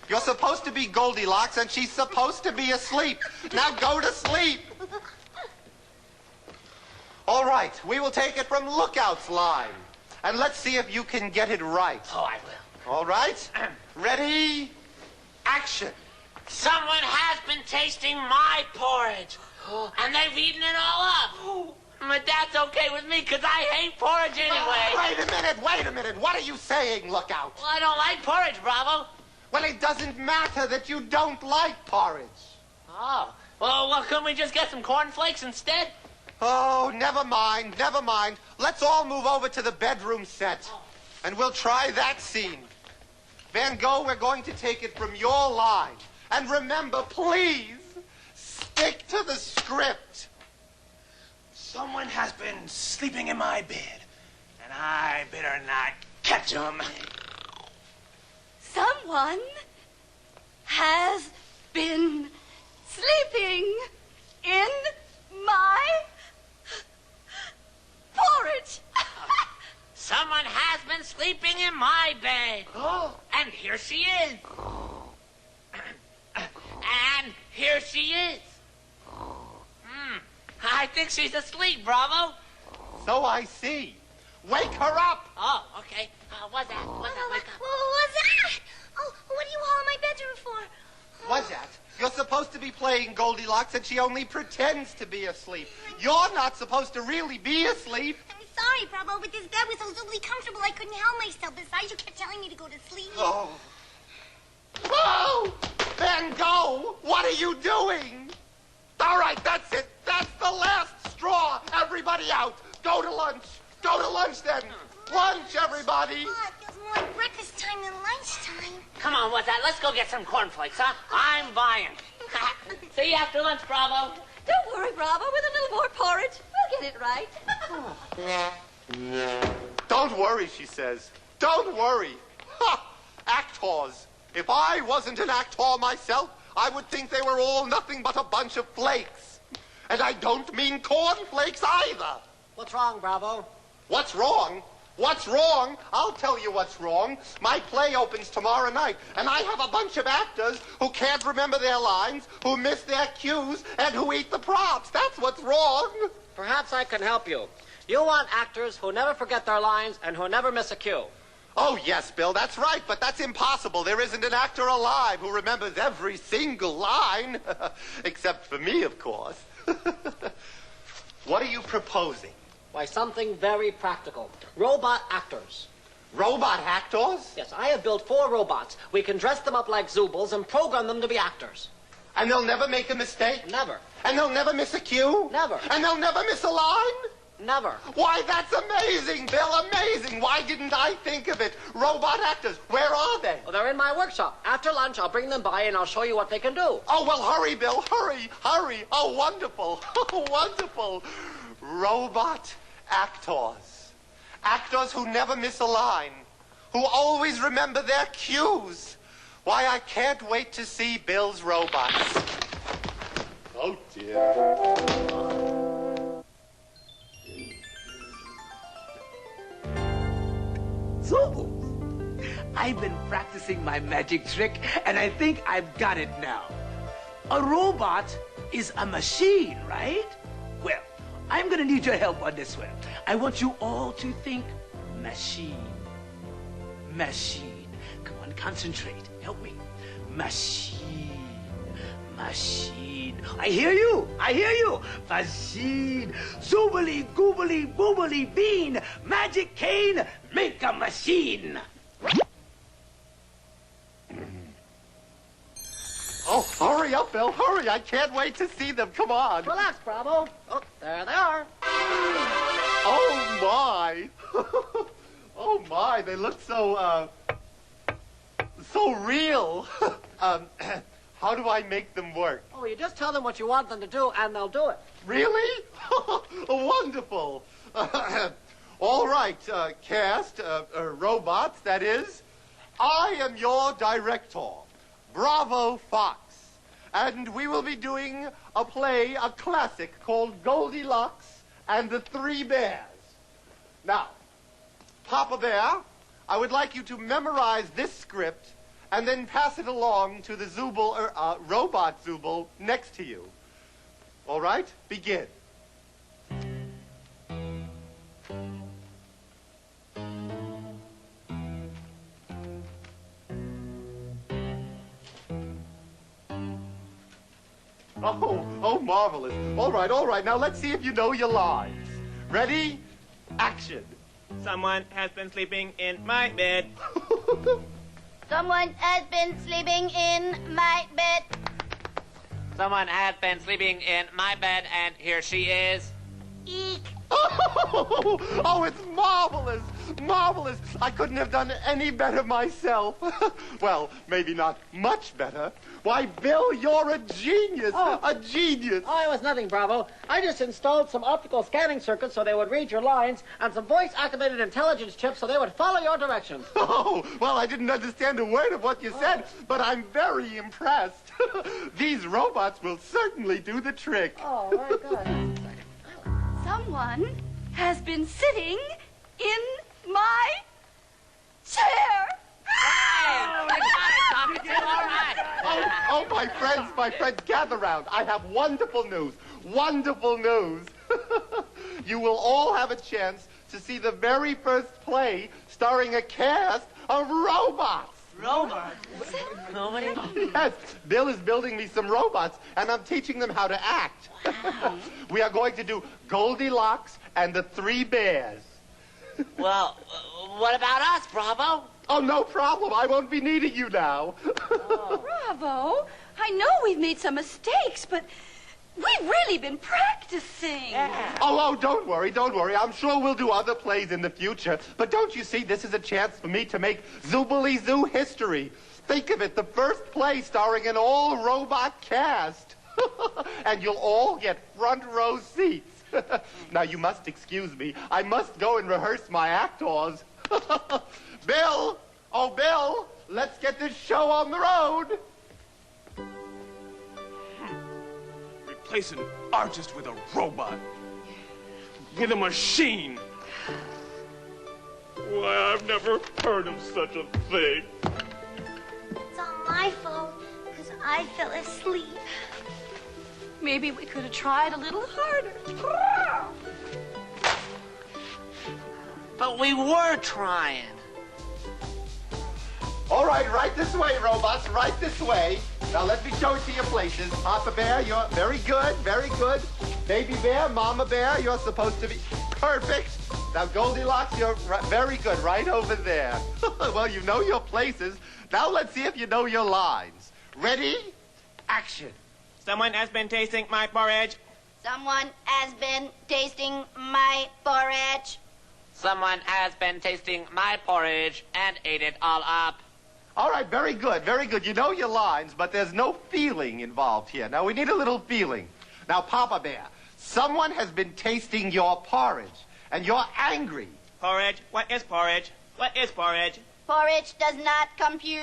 You're supposed to be Goldilocks, and she's supposed to be asleep. Now go to sleep. All right, we will take it from Lookout's line. And let's see if you can get it right.
Oh, I will.
All right? Ready? Action.
Someone has been tasting my porridge, and they've eaten it all up. But that's okay with me, because I hate porridge anyway.
Wait a minute. What are you saying, Lookout?
Well, I don't like porridge, Bravo.
Well, it doesn't matter that you don't like porridge.
Oh, well, couldn't we just get some cornflakes instead?
Oh, never mind. Let's all move over to the bedroom set, and we'll try that scene. Van Gogh, we're going to take it from your line. And remember, please, stick to the script.
Someone has been sleeping in my bed, and I better not catch him.
Someone has been sleeping in my porridge.
Someone has been sleeping in my bed. And here she is. And here she is. I think she's asleep, Bravo.
So I see. Wake her up.
Oh, okay. What's that? Wake up.
What was that? Oh, what do you all in my bedroom for?
What's that? You're supposed to be playing Goldilocks, and she only pretends to be asleep. You're not supposed to really be asleep.
I'm sorry, Bravo, but this bed was so zoobly comfortable I couldn't help myself. Besides, you kept telling me to go to sleep.
Oh, Van Gogh, what What are you doing? All right, that's it. That's the last straw. Everybody out. Go to lunch. Go to lunch then. Lunch, everybody.
What? There's more breakfast time than lunchtime.
Come on, what's that? Let's go get some cornflakes, huh? I'm buying. See you after lunch, Bravo.
Don't worry, Bravo. With a little more porridge, we'll get it right.
Don't worry, she says. Don't worry. Ha! Actors. If I wasn't an actor myself, I would think they were all nothing but a bunch of flakes. And I don't mean cornflakes either.
What's wrong, Bravo?
What's wrong? What's wrong? I'll tell you what's wrong. My play opens tomorrow night, and I have a bunch of actors who can't remember their lines, who miss their cues, and who eat the props. That's what's wrong.
Perhaps I can help you. You want actors who never forget their lines and who never miss a cue.
Oh, yes, Bill, that's right, but that's impossible. There isn't an actor alive who remembers every single line. Except for me, of course. What are you proposing?
Why, something very practical. Robot actors.
Robot actors?
Yes, I have built 4 robots. We can dress them up like Zoobles and program them to be actors.
And they'll never make a mistake?
Never.
And they'll never miss a cue?
Never.
And they'll never miss a line?
Never.
Why, that's amazing, Bill, amazing. Why didn't I think of it? Robot actors, where are they?
Well, they're in my workshop. After lunch, I'll bring them by and I'll show you what they can do.
Oh, well, hurry, Bill, hurry, hurry. Oh, wonderful, oh, wonderful. Robot actors. Actors who never miss a line, who always remember their cues. Why, I can't wait to see Bill's robots. Oh, dear.
So, I've been practicing my magic trick, and I think I've got it now. A robot is a machine, right? Well, I'm gonna need your help on this one. I want you all to think machine. Machine. Come on, concentrate. Help me. Machine. Machine. I hear you. I hear you. Machine. Zoobilee, goobily, boobily, bean. Magic cane. Make a machine.
Oh, hurry up, Bill, hurry. I can't wait to see them. Come on.
Relax, Bravo. Oh, there they are.
Oh, my. Oh, my. They look so, so real. How do I make them work?
Oh, you just tell them what you want them to do, and they'll do it.
Really? Wonderful. All right, cast, robots, that is. I am your director, Bravo Fox. And we will be doing a play, a classic, called Goldilocks and the 3 Bears. Now, Papa Bear, I would like you to memorize this script and then pass it along to the Robot Zooble next to you. All right? Begin. Oh, marvelous. All right. Now let's see if you know your lines. Ready? Action.
Someone has been sleeping in my bed.
Someone has been sleeping in my bed.
Someone has been sleeping in my bed, and here she is.
Eek.
Oh, it's marvelous. Marvelous. I couldn't have done any better myself. Well, maybe not much better. Why, Bill, you're a genius.
Oh.
A genius.
Oh, it was nothing, Bravo. I just installed some optical scanning circuits so they would read your lines and some voice-activated intelligence chips so they would follow your directions.
Oh, well, I didn't understand a word of what you said, but I'm very impressed. These robots will certainly do the trick.
Oh, very good.
Someone has been sitting in my chair.
Oh, my friends, gather round. I have wonderful news. Wonderful news. You will all have a chance to see the very first play starring a cast of robots.
Robots?
Nobody?
Yes, Bill is building me some robots, and I'm teaching them how to act.
Wow.
We are going to do Goldilocks and the 3 Bears.
Well, what about us, Bravo?
Oh, no problem. I won't be needing you now.
Bravo, I know we've made some mistakes, but we've really been practicing.
Oh, don't worry, don't worry. I'm sure we'll do other plays in the future. But don't you see, this is a chance for me to make Zoobilee Zoo history. Think of it, the first play starring an all-robot cast. And you'll all get front row seats. Now, you must excuse me. I must go and rehearse my actors. Bill! Oh, Bill! Let's get this show on the road.
Replace an artist with a robot. With a machine. Why, I've never heard of such a thing.
It's all my fault, because I fell asleep.
Maybe we could have tried a little harder.
But we were trying.
All right, right this way, robots, right this way. Now, let me show it to your places. Papa Bear, you're very good, very good. Baby Bear, Mama Bear, you're supposed to be perfect. Now, Goldilocks, you're very good, right over there. Well, you know your places. Now, let's see if you know your lines. Ready? Action.
Someone has been tasting my porridge.
Someone has been tasting my porridge.
Someone has been tasting my porridge and ate it all up.
All right, very good, very good. You know your lines, but there's no feeling involved here. Now, we need a little feeling. Now, Papa Bear, someone has been tasting your porridge, and you're angry.
Porridge? What is porridge? What is porridge?
Porridge does not compute.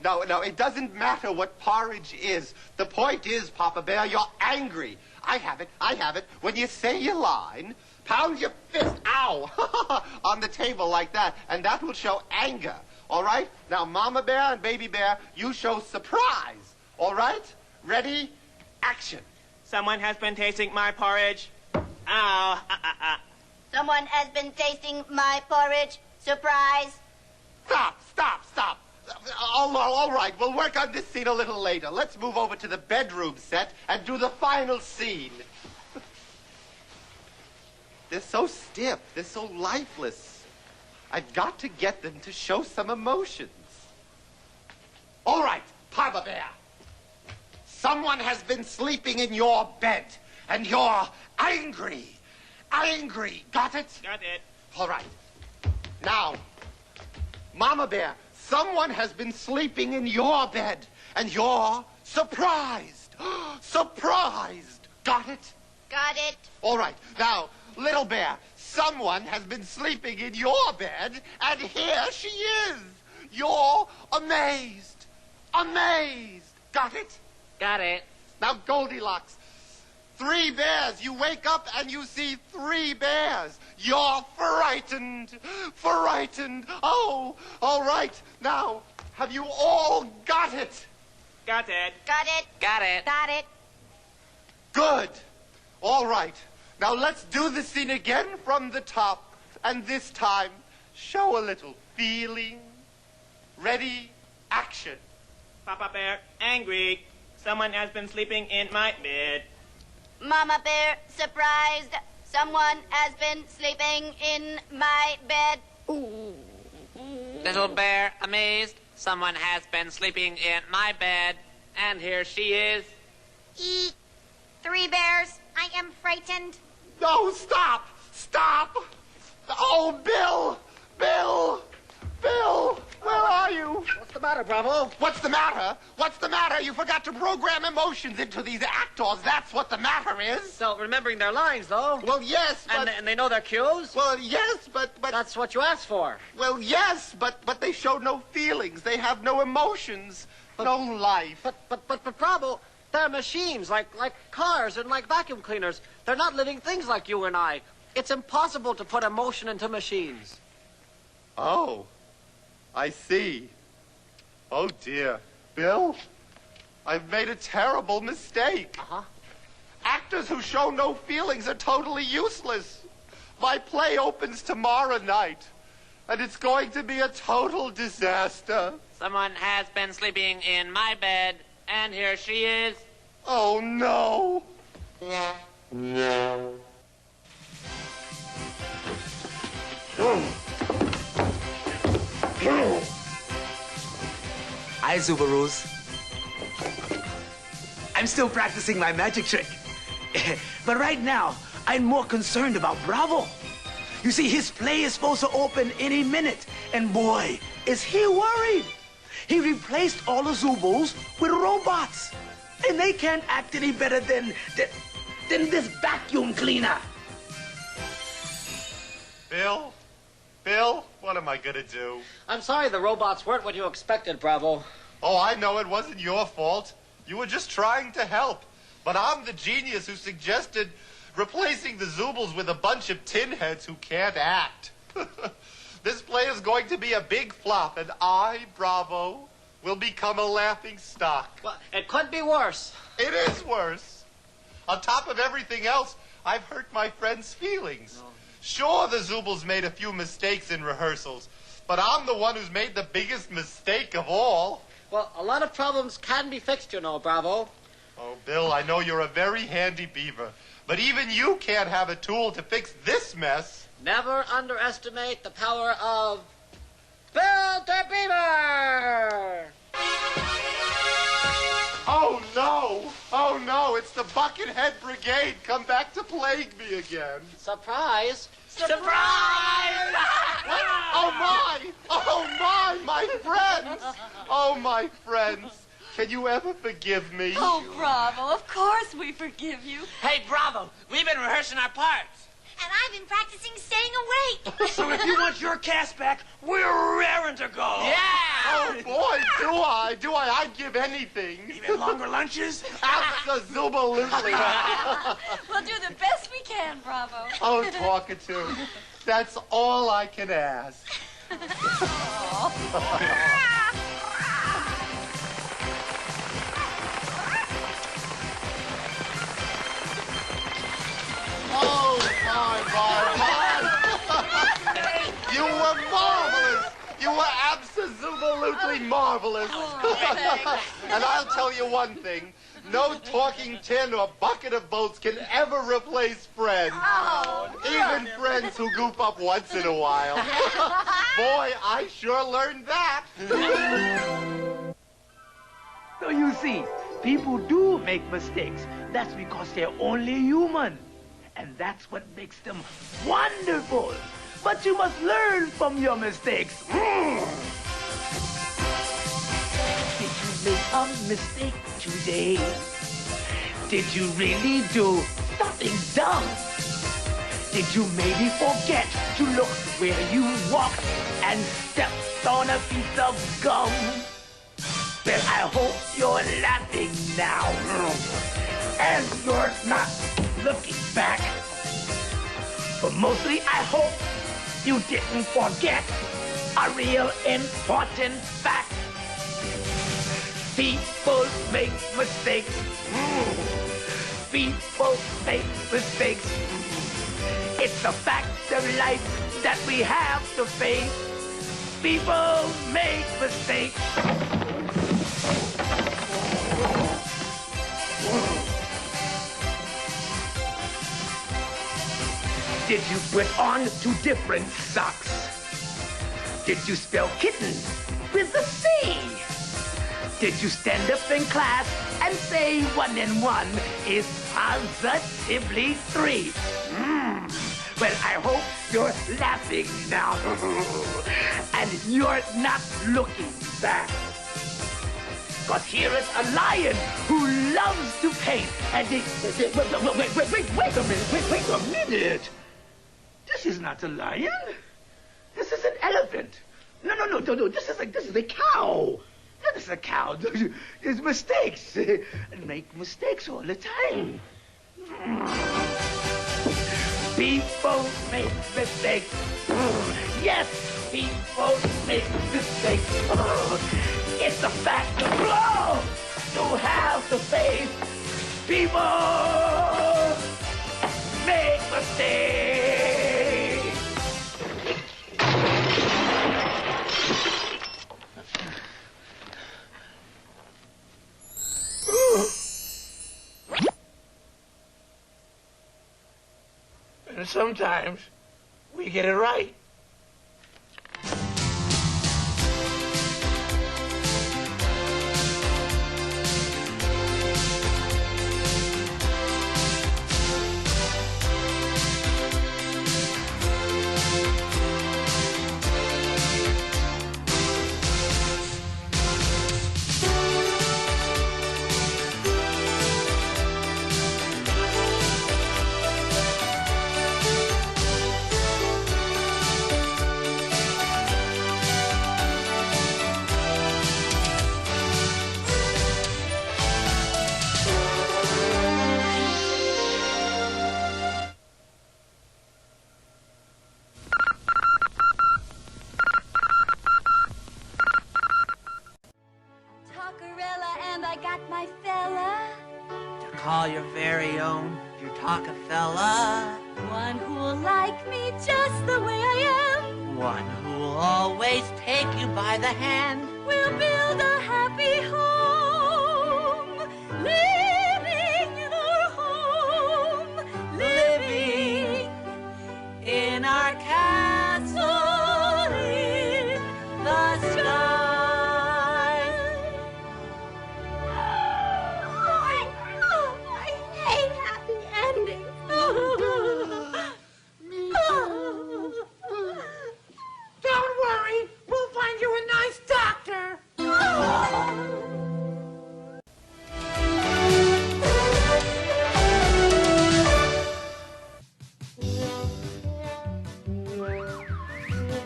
No, it doesn't matter what porridge is. The point is, Papa Bear, you're angry. I have it. When you say your line, pound your fist, ow, on the table like that, and that will show anger, all right? Now, Mama Bear and Baby Bear, you show surprise, all right? Ready? Action.
Someone has been tasting my porridge. Ow.
Someone has been tasting my porridge. Surprise.
Stop. All right, we'll work on this scene a little later. Let's move over to the bedroom set and do the final scene. They're so stiff. They're so lifeless. I've got to get them to show some emotions. All right, Papa Bear. Someone has been sleeping in your bed, and you're angry. Angry. Got it?
Got it.
All right. Now, Mama Bear, someone has been sleeping in your bed, and you're surprised. Surprised. Got it?
Got it.
All right. Now, Little Bear, someone has been sleeping in your bed, and here she is. You're amazed. Amazed. Got it?
Got it.
Now, Goldilocks, 3 bears. You wake up and you see 3 bears. You're frightened. Frightened. Oh, all right. Now, have you all got it?
Got it.
Got it.
Got it.
Got it.
Good. All right. Now, let's do the scene again from the top. And this time, show a little feeling. Ready? Action.
Papa Bear, angry. Someone has been sleeping in my bed.
Mama Bear, surprised. Someone has been sleeping in my bed.
Little Bear, amazed. Someone has been sleeping in my bed, and here she is.
3 bears. I am frightened.
No, stop! Stop! Oh, Bill! Bill! Bill! Where are you?
What's the matter, Bravo?
What's the matter? What's the matter? You forgot to program emotions into these actors. That's what the matter is.
Still remembering their lines, though.
Well, yes, but...
And they know their cues?
Well, yes, but...
That's what you asked for.
Well, yes, but they show no feelings. They have no emotions. No life.
But Bravo, they're machines, like cars and like vacuum cleaners. They're not living things like you and I. It's impossible to put emotion into machines.
Oh, I see. Oh, dear. Bill, I've made a terrible mistake. Actors who show no feelings are totally useless. My play opens tomorrow night, and it's going to be a total disaster.
Someone has been sleeping in my bed, and here she is.
Oh, no.
Hi, Zoobaroos. I'm still practicing my magic trick. But right now, I'm more concerned about Bravo. You see, his play is supposed to open any minute, and boy, is he worried. He replaced all the Zoobles with robots, and they can't act any better than this vacuum cleaner.
Bill, what am I gonna do?
I'm sorry the robots weren't what you expected, Bravo.
Oh, I know it wasn't your fault. You were just trying to help. But I'm the genius who suggested replacing the Zoobles with a bunch of tin heads who can't act. This play is going to be a big flop, and I, Bravo, will become a laughing stock.
Well, it could be worse.
It is worse. On top of everything else, I've hurt my friends' feelings. Sure, the Zoobles made a few mistakes in rehearsals, but I'm the one who's made the biggest mistake of all.
Well, a lot of problems can be fixed, you know, Bravo.
Oh, Bill, I know you're a very handy beaver, but even you can't have a tool to fix this mess.
Never underestimate the power of Bill the Beaver!
Oh, no! Oh, no! It's the Buckethead Brigade come back to plague me again.
Surprise!
Surprise! What? Oh, my! Oh, my friends! Oh, my friends! Can you ever forgive me?
Oh, Bravo, of course we forgive you.
Hey, Bravo, we've been rehearsing our parts.
And I've been practicing staying awake.
So if you want your cast back, we're raring to go.
Yeah!
Oh, boy, do I? I'd give anything.
Even longer lunches?
Absolutely.
We'll do the best we can, Bravo.
Oh, talkative. That's all I can ask. Oh, my. You were marvelous. You were absolutely marvelous. And I'll tell you one thing. No talking tin or bucket of boats can ever replace friends. Even friends who goof up once in a while. Boy, I sure learned that.
So you see, people do make mistakes. That's because they're only human. And that's what makes them wonderful. But you must learn from your mistakes. Did you make a mistake today? Did you really do something dumb? Did you maybe forget to look where you walked and stepped on a piece of gum? Well, I hope you're laughing now. And you're not looking back. But mostly I hope you didn't forget a real important fact. People make mistakes. People make mistakes. It's a fact of life that we have to face. People make mistakes. Did you put on 2 different socks? Did you spell kitten with a C? Did you stand up in class and say 1 and 1 is positively 3? Well, I hope you're laughing now. And you're not looking back. Because here is a lion who loves to paint. And wait a minute. This is not a lion. This is an elephant. No. This is a cow. This is a cow. There's mistakes. And make mistakes all the time. People make mistakes. Yes, people make mistakes. It's a fact to have to face. People make mistakes. And sometimes we get it right.
Cinderella, and I got my fella.
To call your very own, your Talkafella.
One who'll like me just the way I am.
One who'll always take you by the hand.
We'll build a happy home, living in our home, living
in our castle in the sky.
I hate happy endings.
Don't worry, we'll find you a nice doctor.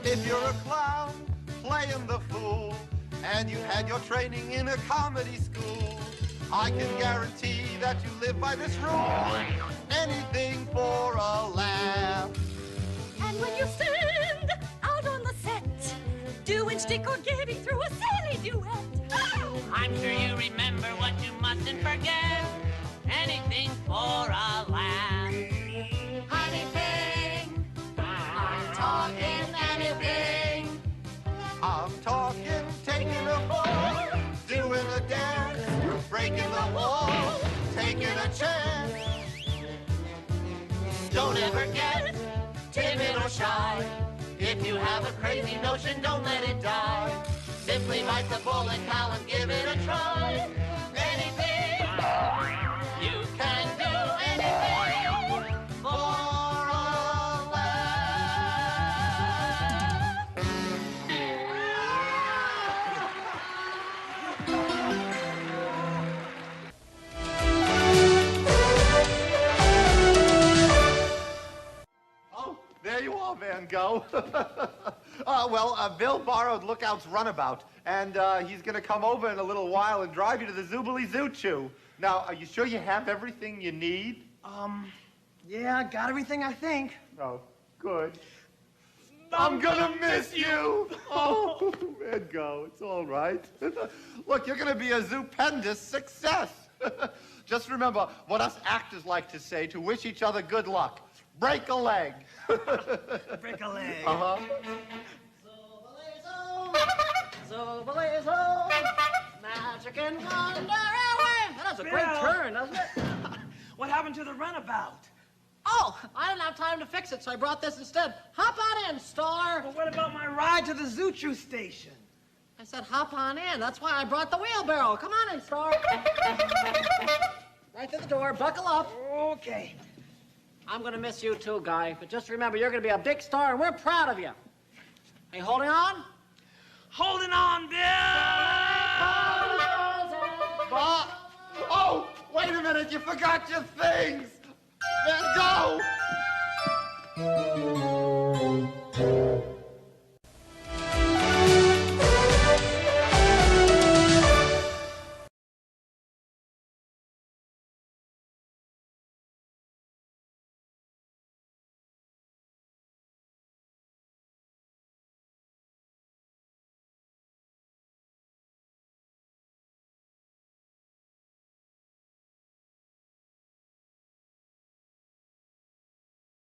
If you're a clown playing the fool and you had your training in a comedy school, I can guarantee that you live by this rule. Anything for a laugh.
And when you stand out on the set, doing shtick or getting through a silly duet.
I'm sure you remember what you mustn't forget. Anything for a laugh.
Anything. I'm talking anything.
I'm talking taking a fall, doing a dance, breaking the wall, taking a chance.
Don't ever get timid or shy. If you have a crazy notion, don't let it die. Simply bite the bullet, pal, and give it a try. Anything, you can do anything for a
Oh, there you are, Van Gogh. Bill borrowed Lookout's runabout, and he's going to come over in a little while and drive you to the Zoobilee Zoo Chew. Now, are you sure you have everything you need?
Yeah, I got everything I think.
Oh, good. I'm gonna miss you. Oh, Van Gogh, it's all right. Look, you're gonna be a zoopendous success. Just remember what us actors like to say to wish each other good luck. Break a leg.
Break a leg.
Uh-huh.
Zoobilee Zoo, magic and wonder away. That's a great
Bill.
turn, doesn't it?
What happened to the runabout?
Oh, I didn't have time to fix it, so I brought this instead. Hop on in, Star.
But what about my ride to the Zoo station?
I said hop on in. That's why I brought the wheelbarrow. Come on in, Star. Right to the door. Buckle up.
Okay.
I'm going to miss you too, Guy. But just remember, you're going to be a big star, and we're proud of you. Are you holding on?
Holding on, Bill!
Bob! Oh, wait a minute, you forgot your things! Then go!